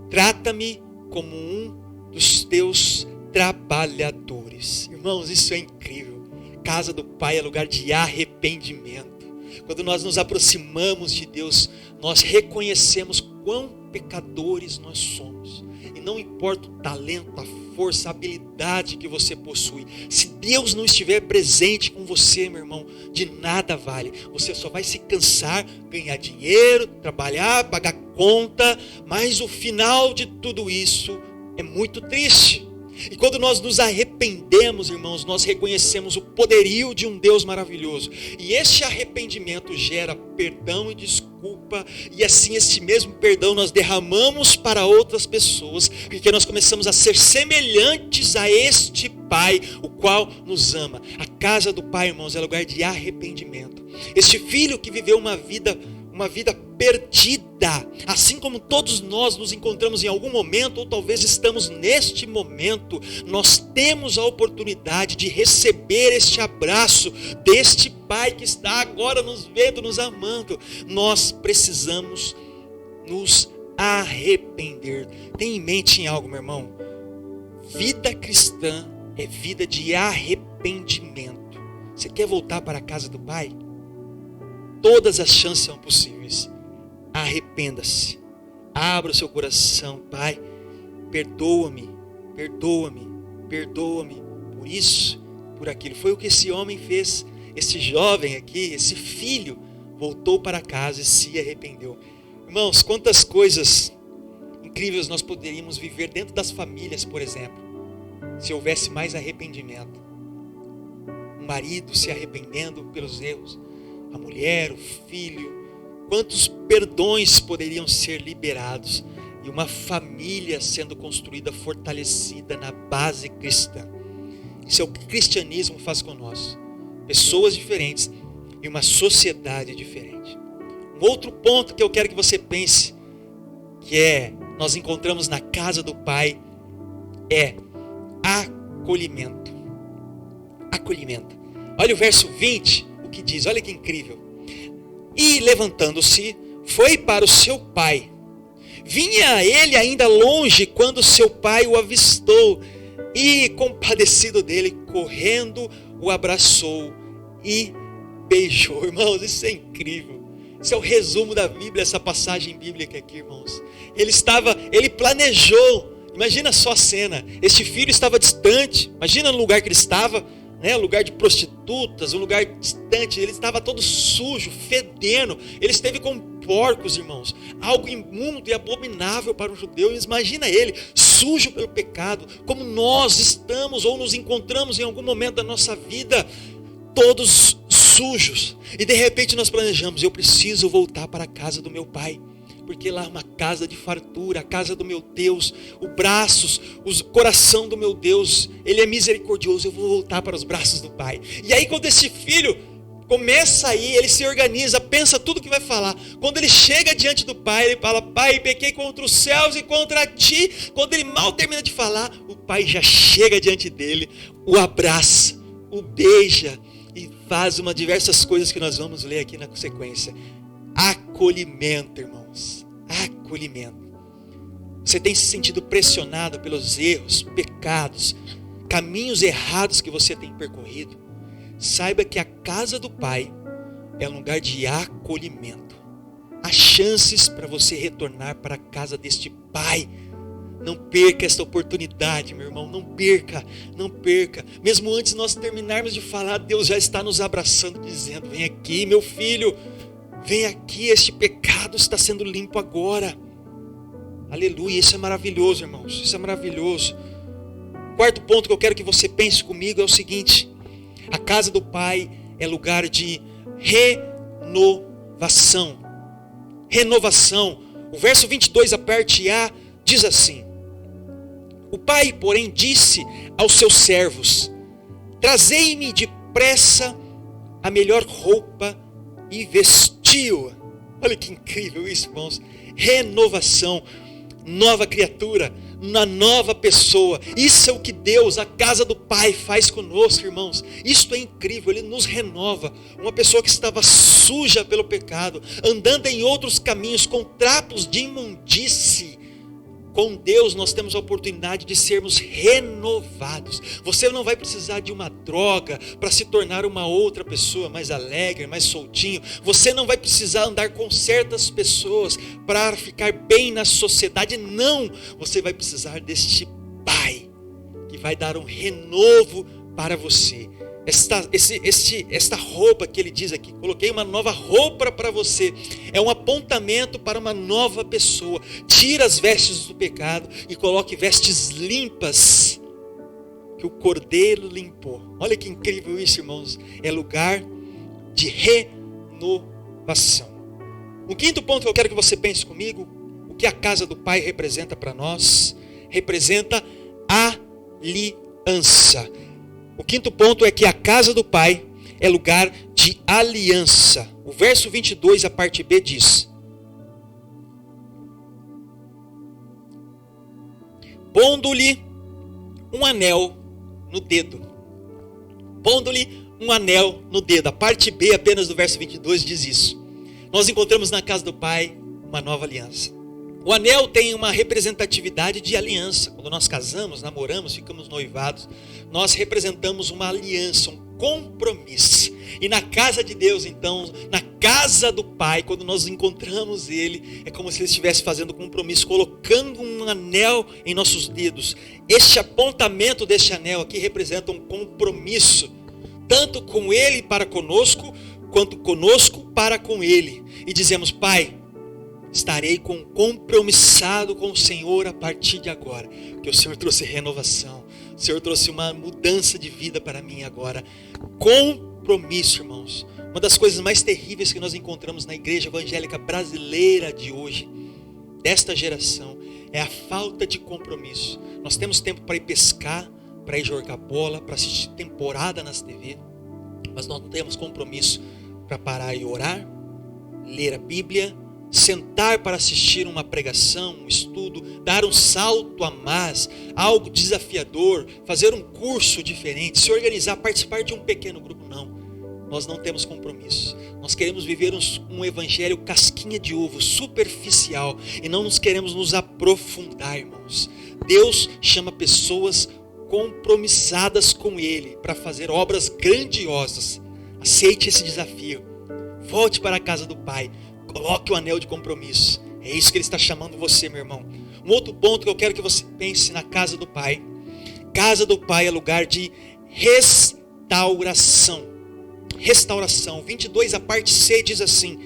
Trata-me como um dos teus trabalhadores. Irmãos, isso é incrível. Casa do Pai é lugar de arrependimento. Quando nós nos aproximamos de Deus, nós reconhecemos quão pecadores nós somos. E não importa o talento, a força, a habilidade que você possui. Se Deus não estiver presente com você, meu irmão, de nada vale. Você só vai se cansar, ganhar dinheiro, trabalhar, pagar conta. Mas o final de tudo isso é muito triste. E quando nós nos arrependemos, irmãos, nós reconhecemos o poderio de um Deus maravilhoso. E este arrependimento gera perdão e desculpa. E assim, este mesmo perdão nós derramamos para outras pessoas. Porque nós começamos a ser semelhantes a este Pai, o qual nos ama. A casa do Pai, irmãos, é lugar de arrependimento. Este filho que viveu uma vida perdida, assim como todos nós nos encontramos em algum momento, ou talvez estamos neste momento, nós temos a oportunidade de receber este abraço deste Pai que está agora nos vendo, nos amando. Nós precisamos nos arrepender. Tenha em mente em algo, meu irmão: vida cristã é vida de arrependimento. Você quer voltar para a casa do Pai? Todas as chances são possíveis. Arrependa-se. Abra o seu coração. Pai, perdoa-me, perdoa-me, perdoa-me por isso, por aquilo. Foi o que esse homem fez. Esse jovem aqui, esse filho, voltou para casa e se arrependeu. Irmãos, quantas coisas incríveis nós poderíamos viver dentro das famílias, por exemplo, se houvesse mais arrependimento. Um marido se arrependendo pelos erros, a mulher, o filho, quantos perdões poderiam ser liberados, e uma família sendo construída, fortalecida na base cristã. Isso é o que o cristianismo faz conosco. Pessoas diferentes e uma sociedade diferente. Um outro ponto que eu quero que você pense, que nós encontramos na casa do Pai, é acolhimento. Acolhimento. Olha o verso 20. Que diz, olha que incrível: e levantando-se, foi para o seu pai. Vinha ele ainda longe quando seu pai o avistou, e compadecido dele, correndo, o abraçou e beijou. Irmãos, isso é incrível. Isso é o resumo da Bíblia, essa passagem bíblica aqui, irmãos. Ele planejou. Imagina só a cena. Este filho estava distante. Imagina no lugar que ele estava, né, lugar de prostitutas, um lugar distante. Ele estava todo sujo, fedendo. Ele esteve com porcos, irmãos, algo imundo e abominável para um judeu. Imagina ele, sujo pelo pecado, como nós estamos ou nos encontramos em algum momento da nossa vida, todos sujos. E de repente nós planejamos: eu preciso voltar para a casa do meu pai, porque lá é uma casa de fartura, a casa do meu Deus, os braços, o coração do meu Deus, Ele é misericordioso, eu vou voltar para os braços do Pai. E aí quando esse filho começa a ir, ele se organiza, pensa tudo que vai falar. Quando ele chega diante do Pai, ele fala: Pai, pequei contra os céus e contra ti. Quando ele mal termina de falar, o Pai já chega diante dele, o abraça, o beija e faz diversas coisas que nós vamos ler aqui na sequência. Acolhimento, irmãos. Acolhimento. Você tem se sentido pressionado pelos erros, pecados, caminhos errados que você tem percorrido? saiba que a casa do Pai é um lugar de acolhimento. Há chances para você retornar para a casa deste Pai. Não perca esta oportunidade, meu irmão, não perca, não perca. Mesmo antes de nós terminarmos de falar, Deus já está nos abraçando, dizendo: vem aqui, meu filho, vem aqui, este pecado está sendo limpo agora. Aleluia, isso é maravilhoso, irmãos, isso é maravilhoso. Quarto ponto que eu quero que você pense comigo é o seguinte: a casa do Pai é lugar de renovação. Renovação. O verso 22, a parte A, diz assim: o Pai, porém, disse aos seus servos: trazei-me depressa a melhor roupa e vestiu-a. Olha que incrível isso, irmãos. Renovação, nova criatura, uma nova pessoa. Isso é o que Deus, a casa do Pai, faz conosco, irmãos. Isto é incrível, Ele nos renova. Uma pessoa que estava suja pelo pecado, andando em outros caminhos, com trapos de imundície, com Deus nós temos a oportunidade de sermos renovados. Você não vai precisar de uma droga para se tornar uma outra pessoa mais alegre, mais soltinho. Você não vai precisar andar com certas pessoas para ficar bem na sociedade. Não, você vai precisar deste Pai que vai dar um renovo para você. Esta roupa que ele diz aqui, coloquei uma nova roupa para você, é um apontamento para uma nova pessoa. Tira as vestes do pecado e coloque vestes limpas, que o Cordeiro limpou. Olha que incrível isso, irmãos. É lugar de renovação. O quinto ponto que eu quero que você pense comigo: o que a casa do Pai representa para nós? Representa aliança. O quinto ponto é que a casa do Pai é lugar de aliança. O verso 22, a parte B, diz: pondo-lhe um anel no dedo. Pondo-lhe um anel no dedo. A parte B apenas do verso 22 diz isso. Nós encontramos na casa do Pai uma nova aliança. O anel tem uma representatividade de aliança. Quando nós casamos, namoramos, ficamos noivados, nós representamos uma aliança, um compromisso. E na casa de Deus, então, na casa do Pai, quando nós encontramos Ele, é como se Ele estivesse fazendo um compromisso, colocando um anel em nossos dedos. Este apontamento deste anel aqui representa um compromisso, tanto com Ele para conosco, quanto conosco para com Ele. E dizemos: Pai, estarei compromissado com o Senhor a partir de agora, porque o Senhor trouxe renovação, o Senhor trouxe uma mudança de vida para mim agora. Compromisso, irmãos. Uma das coisas mais terríveis que nós encontramos na igreja evangélica brasileira de hoje, desta geração, é a falta de compromisso. Nós temos tempo para ir pescar, para ir jogar bola, para assistir temporada nas TV, mas nós não temos compromisso para parar e orar, ler a Bíblia, sentar para assistir uma pregação, um estudo, dar um salto a mais, algo desafiador, fazer um curso diferente, se organizar, participar de um pequeno grupo. Não, nós não temos compromisso. Nós queremos viver um evangelho casquinha de ovo, superficial, e não nos queremos nos aprofundar, irmãos. Deus chama pessoas compromissadas com Ele para fazer obras grandiosas. Aceite esse desafio. Volte para a casa do Pai. Coloque o anel de compromisso. É isso que Ele está chamando você, meu irmão. Um outro ponto que eu quero que você pense na casa do Pai. Casa do Pai é lugar de restauração. Restauração. 22, a parte C diz assim: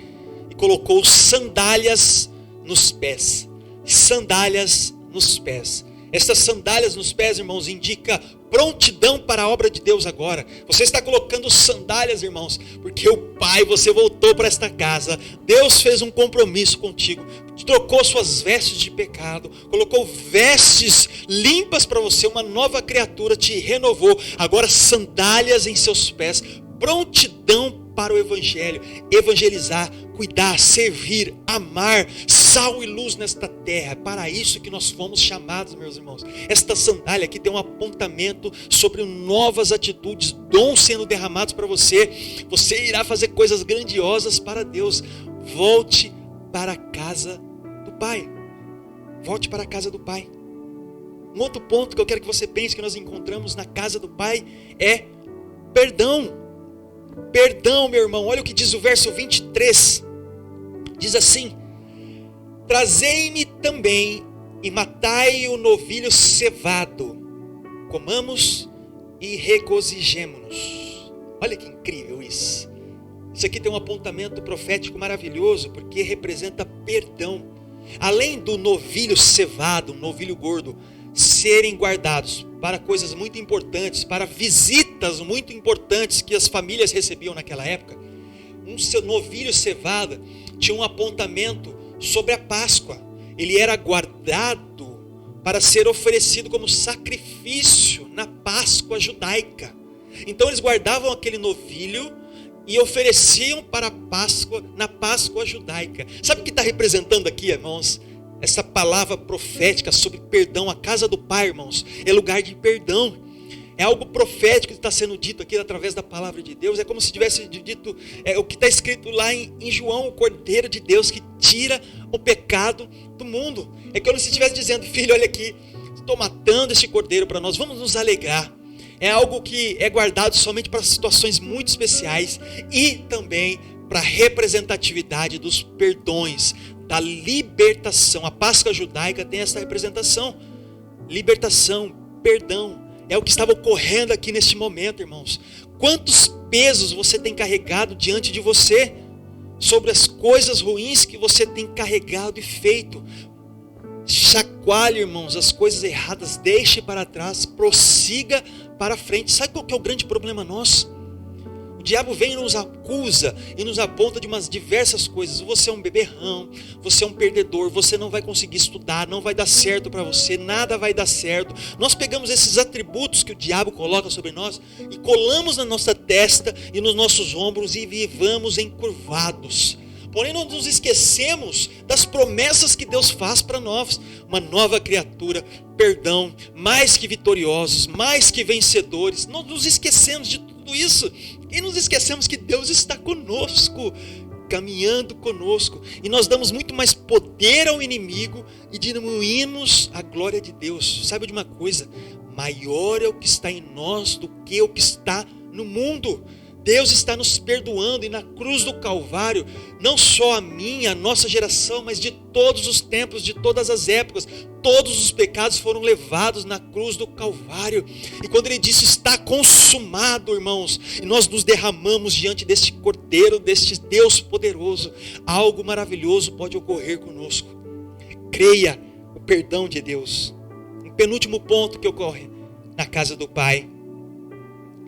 e colocou sandálias nos pés. Sandálias nos pés. Essas sandálias nos pés, irmãos, indica prontidão para a obra de Deus agora. Você está colocando sandálias, irmãos, porque o Pai, você voltou para esta casa. Deus fez um compromisso contigo, trocou suas vestes de pecado, colocou vestes limpas para você, uma nova criatura, te renovou. Agora sandálias em seus pés, prontidão para o evangelho, evangelizar, cuidar, servir, amar, sal e luz nesta terra. Para isso que nós fomos chamados, meus irmãos. Esta sandália aqui tem um apontamento sobre novas atitudes, dons sendo derramados para você. Você irá fazer coisas grandiosas para Deus. Volte para a casa do Pai. Volte para a casa do Pai. Um outro ponto que eu quero que você pense que nós encontramos na casa do Pai é perdão. Perdão, meu irmão, olha o que diz o verso 23. Diz assim: trazei-me também e matai o novilho cevado, comamos e regozijemo-nos. Olha que incrível isso. Isso aqui tem um apontamento profético maravilhoso, porque representa perdão. Além do novilho cevado, um novilho gordo, serem guardados para coisas muito importantes, para visitas muito importantes que as famílias recebiam naquela época, um novilho cevado tinha um apontamento sobre a Páscoa. Ele era guardado para ser oferecido como sacrifício na Páscoa judaica. Então eles guardavam aquele novilho e ofereciam para a Páscoa, na Páscoa judaica. Sabe o que está representando aqui, irmãos? Essa palavra profética sobre perdão. A casa do Pai, irmãos, é lugar de perdão. É algo profético que está sendo dito aqui através da palavra de Deus. É como se tivesse dito o que está escrito lá em João, o Cordeiro de Deus que tira o pecado do mundo. É como se estivesse dizendo: filho, olha aqui, estou matando este cordeiro para nós, vamos nos alegrar. É algo que é guardado somente para situações muito especiais e também para a representatividade dos perdões, da libertação. A Páscoa judaica tem essa representação. Libertação, perdão. É o que estava ocorrendo aqui neste momento, irmãos. Quantos pesos você tem carregado diante de você? Sobre as coisas ruins que você tem carregado e feito. Chacoalhe, irmãos, as coisas erradas, deixe para trás, prossiga para frente. Sabe qual que é o grande problema nosso? O diabo vem e nos acusa e nos aponta de umas diversas coisas. Você é um beberrão, você é um perdedor, você não vai conseguir estudar, não vai dar certo para você, nada vai dar certo. Nós pegamos esses atributos que o diabo coloca sobre nós e colamos na nossa testa e nos nossos ombros e vivamos encurvados. Porém, nós nos esquecemos das promessas que Deus faz para nós. Uma nova criatura, perdão, mais que vitoriosos, mais que vencedores. Nós nos esquecemos de tudo isso. E nos esquecemos que Deus está conosco, caminhando conosco. E nós damos muito mais poder ao inimigo e diminuímos a glória de Deus. Sabe de uma coisa? Maior é o que está em nós do que o que está no mundo. Deus está nos perdoando, e na cruz do Calvário, não só a minha, a nossa geração, mas de todos os tempos, de todas as épocas, todos os pecados foram levados na cruz do Calvário. E quando ele disse está consumado, irmãos, e nós nos derramamos diante deste Cordeiro, deste Deus poderoso, algo maravilhoso pode ocorrer conosco. Creia o perdão de Deus. Um penúltimo ponto que ocorre na casa do Pai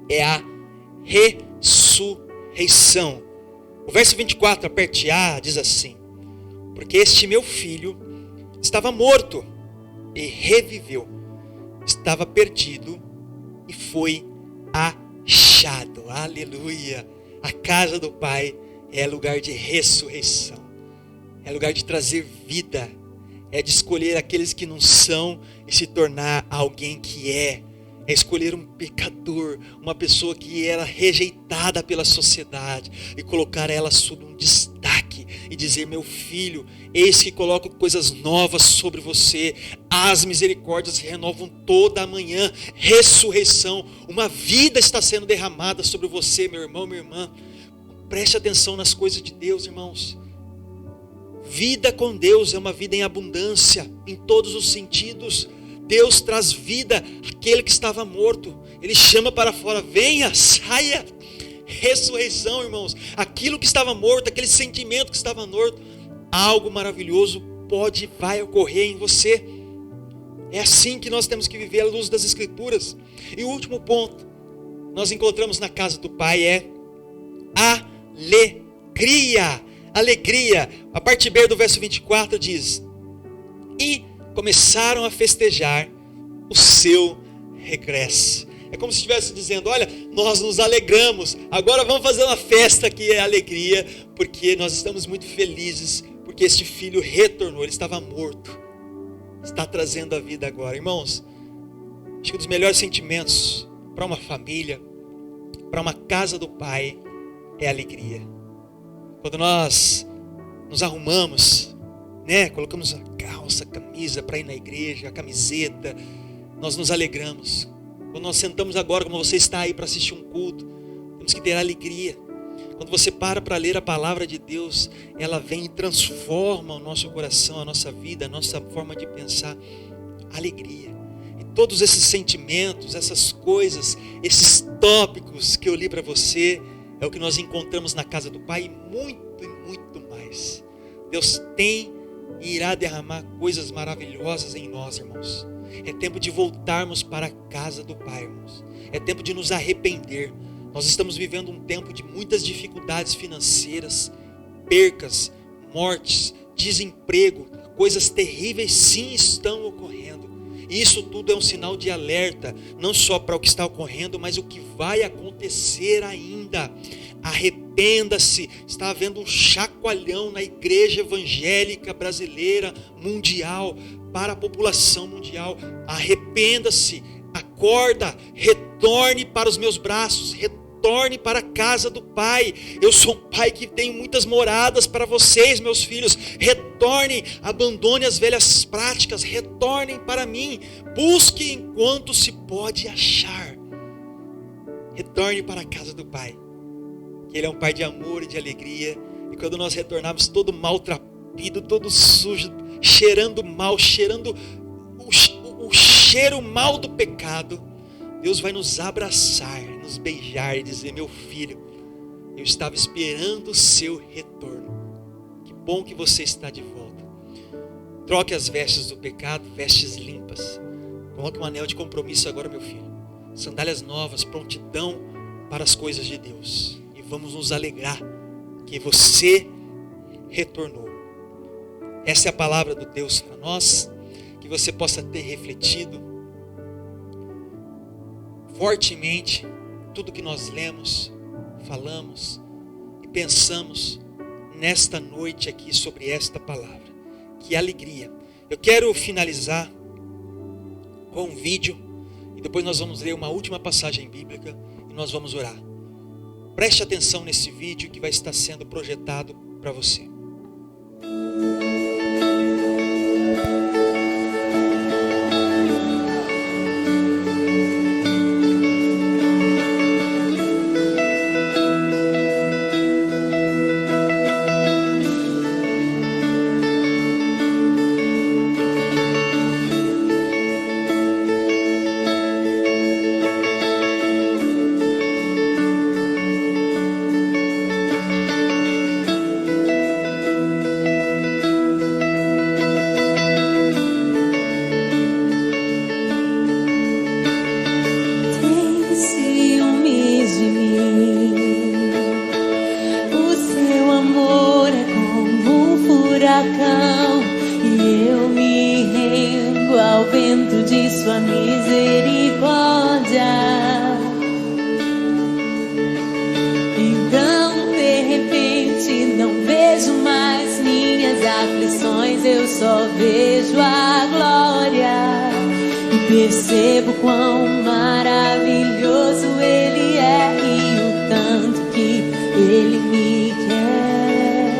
é a ressurreição. O verso 24, aperte A, diz assim: porque este meu filho estava morto e reviveu, estava perdido e foi achado. Aleluia! A casa do Pai é lugar de ressurreição, é lugar de trazer vida, é de escolher aqueles que não são e se tornar alguém que é escolher um pecador, uma pessoa que era rejeitada pela sociedade, e colocar ela sob um destaque e dizer: meu filho, eis que coloco coisas novas sobre você, as misericórdias renovam toda a manhã. Ressurreição, uma vida está sendo derramada sobre você, meu irmão, minha irmã. Preste atenção nas coisas de Deus, irmãos. Vida com Deus é uma vida em abundância, em todos os sentidos. Deus traz vida àquele que estava morto. Ele chama para fora: venha, saia. Ressurreição, irmãos. Aquilo que estava morto, aquele sentimento que estava morto, algo maravilhoso vai ocorrer em você. É assim que nós temos que viver à luz das Escrituras. E o último ponto nós encontramos na casa do Pai é alegria. Alegria. A parte B do verso 24 diz: e começaram a festejar o seu regresso. É como se estivesse dizendo: olha, nós nos alegramos, agora vamos fazer uma festa que é alegria, porque nós estamos muito felizes, porque este filho retornou, ele estava morto, está trazendo a vida agora. Irmãos, acho que um dos melhores sentimentos para uma família, para uma casa do Pai, é alegria. Quando nós nos arrumamos, colocamos a calça, a camisa para ir na igreja, a camiseta, nós nos alegramos. Quando nós sentamos agora, como você está aí para assistir um culto, temos que ter alegria. Quando você para ler a palavra de Deus, ela vem e transforma o nosso coração, a nossa vida, a nossa forma de pensar. Alegria. E todos esses sentimentos, essas coisas, esses tópicos que eu li para você, é o que nós encontramos na casa do Pai e muito mais. Deus tem e irá derramar coisas maravilhosas em nós, irmãos. É tempo de voltarmos para a casa do Pai, irmãos. É tempo de nos arrepender. Nós estamos vivendo um tempo de muitas dificuldades financeiras, percas, mortes, desemprego, coisas terríveis sim estão ocorrendo. E isso tudo é um sinal de alerta, não só para o que está ocorrendo, mas o que vai acontecer ainda. Arrependa-se. Está havendo um chacoalhão na igreja evangélica brasileira, mundial, para a população mundial. Arrependa-se, acorda, retorne para os meus braços, retorne para a casa do Pai. Eu sou um pai que tenho muitas moradas para vocês, meus filhos. Retorne, abandone as velhas práticas, retornem para mim. Busque enquanto se pode achar. Retorne para a casa do Pai. Ele é um Pai de amor e de alegria. E quando nós retornarmos todo maltrapilho, todo sujo, cheirando mal, cheirando o cheiro mal do pecado, Deus vai nos abraçar, nos beijar e dizer: meu filho, eu estava esperando o seu retorno. Que bom que você está de volta. Troque as vestes do pecado, vestes limpas. Coloque um anel de compromisso agora, meu filho. Sandálias novas, prontidão para as coisas de Deus. E vamos nos alegrar que você retornou. Essa é a palavra do Deus para nós. Que você possa ter refletido fortemente tudo que nós lemos, falamos e pensamos nesta noite aqui sobre esta palavra. Que alegria. Eu quero finalizar com um vídeo e depois nós vamos ler uma última passagem bíblica e nós vamos orar. Preste atenção nesse vídeo que vai estar sendo projetado para você. Eu só vejo a glória e percebo quão maravilhoso Ele é e o tanto que Ele me quer.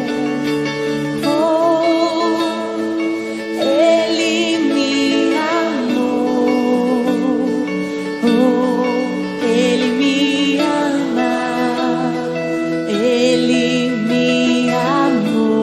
Oh, Ele me amou. Oh, Ele me ama. Ele me amou.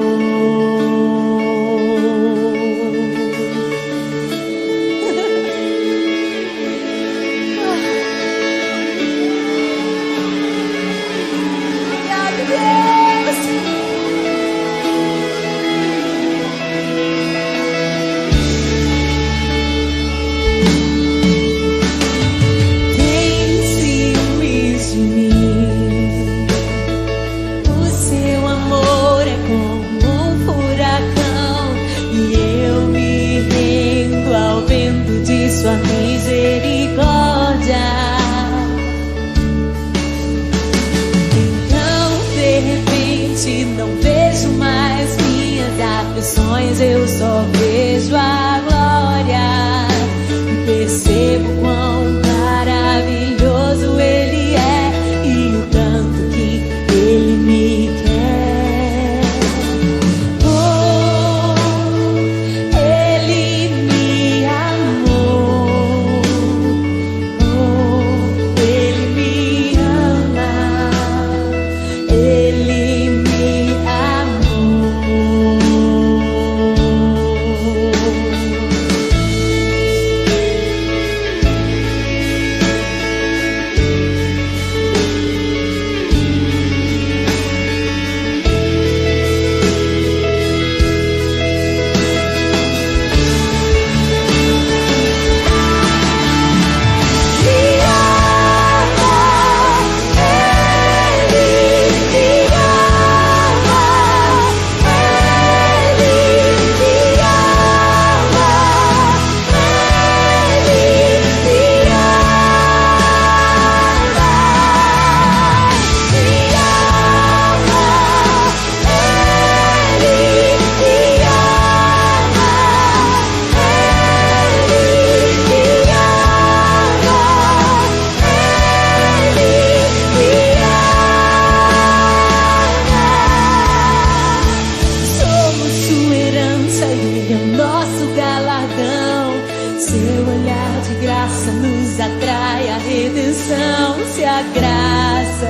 tua graça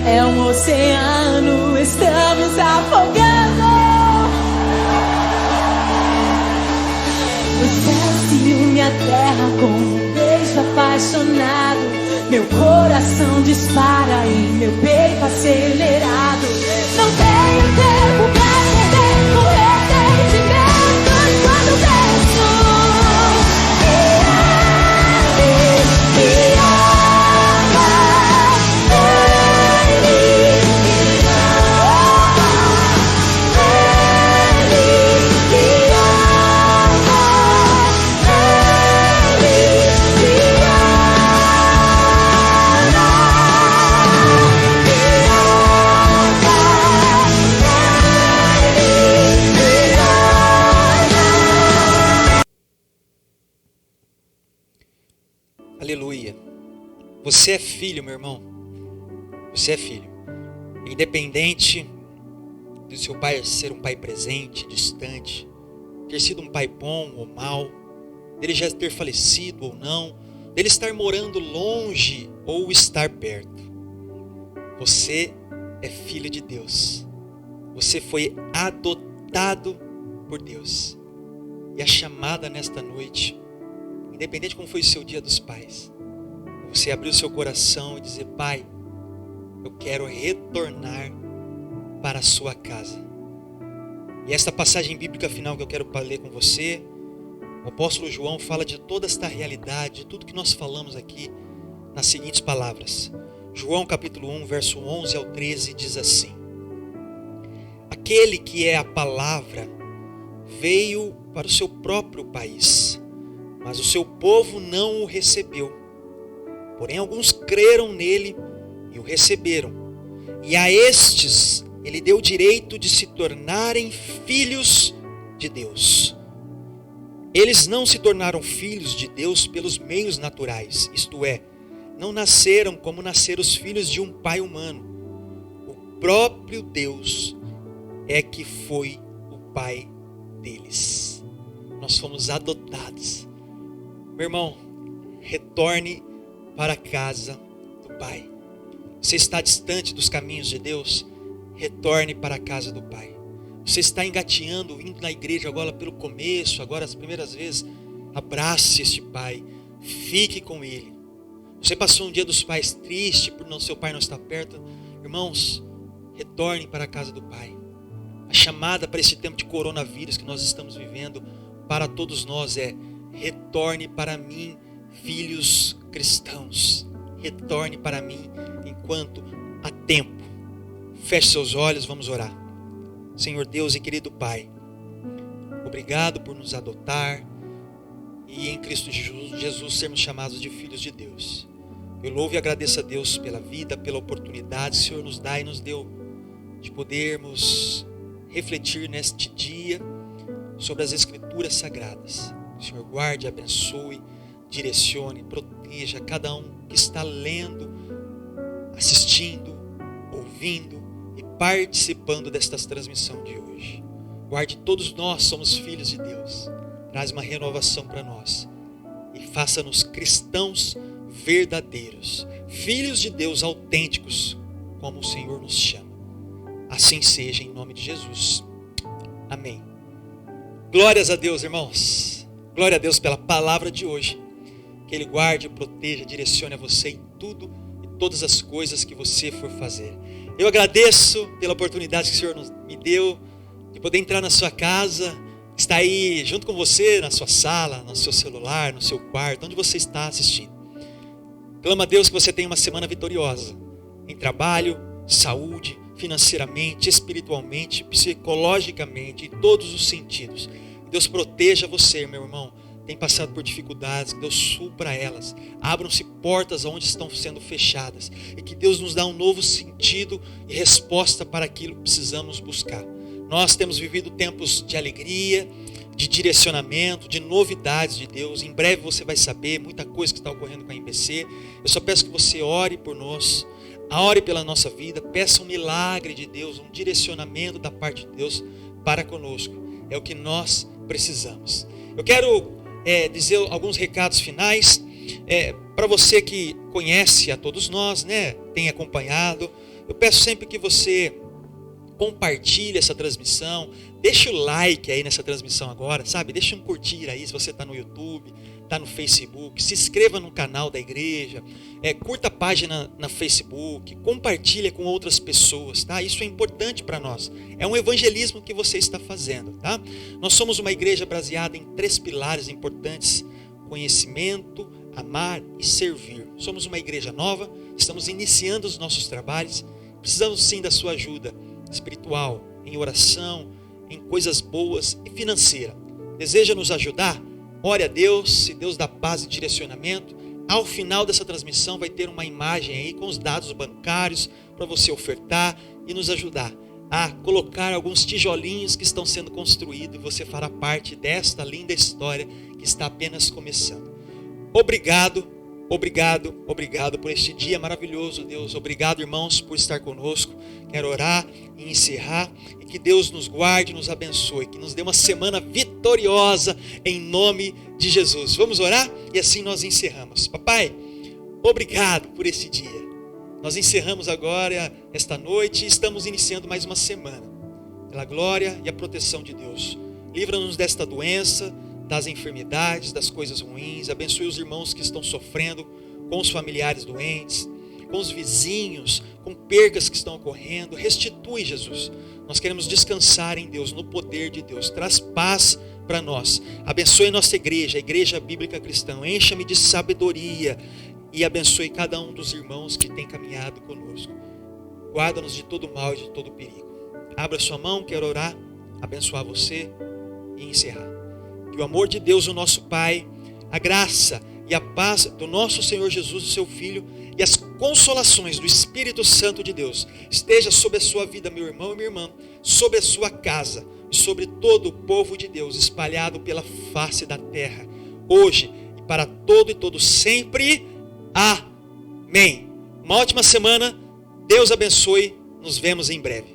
é um oceano, estamos afogando. O céu se une à terra com um beijo apaixonado. Meu coração dispara e meu peito acelerado. Não tenho tempo pra perder com arrependimentos quando penso. Me ama, Ele me ama, Ele me ama, Ele me Aleluia. Você é filho, meu irmão. Você é filho. Independente do seu pai ser um pai presente, distante, ter sido um pai bom ou mau, dele já ter falecido ou não, dele estar morando longe ou estar perto. Você é filho de Deus. Você foi adotado por Deus. E a chamada nesta noite, independente de como foi o seu dia dos pais, você abrir o seu coração e dizer: Pai, eu quero retornar para a sua casa. E esta passagem bíblica final que eu quero ler com você, o apóstolo João fala de toda esta realidade, de tudo que nós falamos aqui, nas seguintes palavras. João capítulo 1, verso 11 ao 13 diz assim: Aquele que é a palavra veio para o seu próprio país, mas o seu povo não o recebeu. Porém, alguns creram nele e o receberam. E a estes ele deu o direito de se tornarem filhos de Deus. Eles não se tornaram filhos de Deus pelos meios naturais, isto é, não nasceram como nasceram os filhos de um pai humano. O próprio Deus é que foi o pai deles. Nós fomos adotados. Meu irmão, retorne para a casa do Pai. Você está distante dos caminhos de Deus? Retorne para a casa do Pai. Você está engateando, indo na igreja agora pelo começo, agora as primeiras vezes, abrace este Pai, fique com Ele. Você passou um dia dos pais triste por seu pai não estar perto? Irmãos, retorne para a casa do Pai. A chamada para esse tempo de coronavírus que nós estamos vivendo, para todos nós é: retorne para mim, filhos cristãos. Retorne para mim enquanto há tempo. Feche seus olhos, vamos orar. Senhor Deus e querido Pai, obrigado por nos adotar e em Cristo Jesus sermos chamados de filhos de Deus. Eu louvo e agradeço a Deus pela vida, pela oportunidade que o Senhor nos dá e nos deu de podermos refletir neste dia sobre as Escrituras Sagradas. O Senhor guarde, abençoe, direcione, proteja cada um que está lendo, assistindo, ouvindo e participando desta transmissão de hoje. Guarde todos nós, somos filhos de Deus. Traz uma renovação para nós e faça-nos cristãos verdadeiros, filhos de Deus autênticos, como o Senhor nos chama. Assim seja, em nome de Jesus. Amém. Glórias a Deus, irmãos. Glória a Deus pela palavra de hoje. Que Ele guarde, proteja, direcione a você em tudo e todas as coisas que você for fazer. Eu agradeço pela oportunidade que o Senhor me deu de poder entrar na sua casa, estar aí junto com você, na sua sala, no seu celular, no seu quarto, onde você está assistindo. Clama a Deus que você tenha uma semana vitoriosa, em trabalho, saúde, financeiramente, espiritualmente, psicologicamente, em todos os sentidos. Deus proteja você, meu irmão. Tem passado por dificuldades, que Deus supra elas. Abram-se portas onde estão sendo fechadas. E que Deus nos dá um novo sentido e resposta para aquilo que precisamos buscar. Nós temos vivido tempos de alegria, de direcionamento, de novidades de Deus. Em breve você vai saber muita coisa que está ocorrendo com a IBC. Eu só peço que você ore por nós, ore pela nossa vida, peça um milagre de Deus, um direcionamento da parte de Deus para conosco. É o que nós precisamos. Eu quero dizer alguns recados finais. Para você que conhece a todos nós, né, tem acompanhado, eu peço sempre que você compartilhe essa transmissão, deixa o like aí nessa transmissão agora, sabe? Deixa um curtir aí se você está no YouTube, está no Facebook, se inscreva no canal da igreja, curta a página na Facebook, compartilha com outras pessoas, tá? Isso é importante para nós, é um evangelismo que você está fazendo, tá? Nós somos uma igreja baseada em 3 pilares importantes: conhecimento, amar e servir. Somos uma igreja nova, estamos iniciando os nossos trabalhos, precisamos sim da sua ajuda espiritual, em oração, em coisas boas e financeira. Deseja nos ajudar? Ore a Deus, se Deus dá paz e direcionamento. Ao final dessa transmissão vai ter uma imagem aí com os dados bancários para você ofertar e nos ajudar a colocar alguns tijolinhos que estão sendo construídos, e você fará parte desta linda história que está apenas começando. Obrigado, obrigado, obrigado por este dia maravilhoso, Deus. Obrigado, irmãos, por estar conosco. Quero orar e encerrar, e que Deus nos guarde, nos abençoe, que nos dê uma semana vitoriosa em nome de Jesus. Vamos orar e assim nós encerramos. Papai, obrigado por esse dia. Nós encerramos agora esta noite e estamos iniciando mais uma semana. Pela glória e a proteção de Deus. Livra-nos desta doença, das enfermidades, das coisas ruins. Abençoe os irmãos que estão sofrendo com os familiares doentes, com os vizinhos, com percas que estão ocorrendo. Restitui, Jesus. Nós queremos descansar em Deus, no poder de Deus. Traz paz para nós. Abençoe nossa igreja, a Igreja Bíblica Cristã. Encha-me de sabedoria e abençoe cada um dos irmãos que tem caminhado conosco. Guarda-nos de todo mal e de todo perigo. Abra sua mão, quero orar, abençoar você e encerrar. Que o amor de Deus, o nosso Pai, a graça e a paz do nosso Senhor Jesus, o seu Filho, e as consolações do Espírito Santo de Deus esteja sobre a sua vida, meu irmão e minha irmã, sobre a sua casa e sobre todo o povo de Deus espalhado pela face da terra, hoje e para todo e todo sempre. Amém. Uma ótima semana. Deus abençoe. Nos vemos em breve.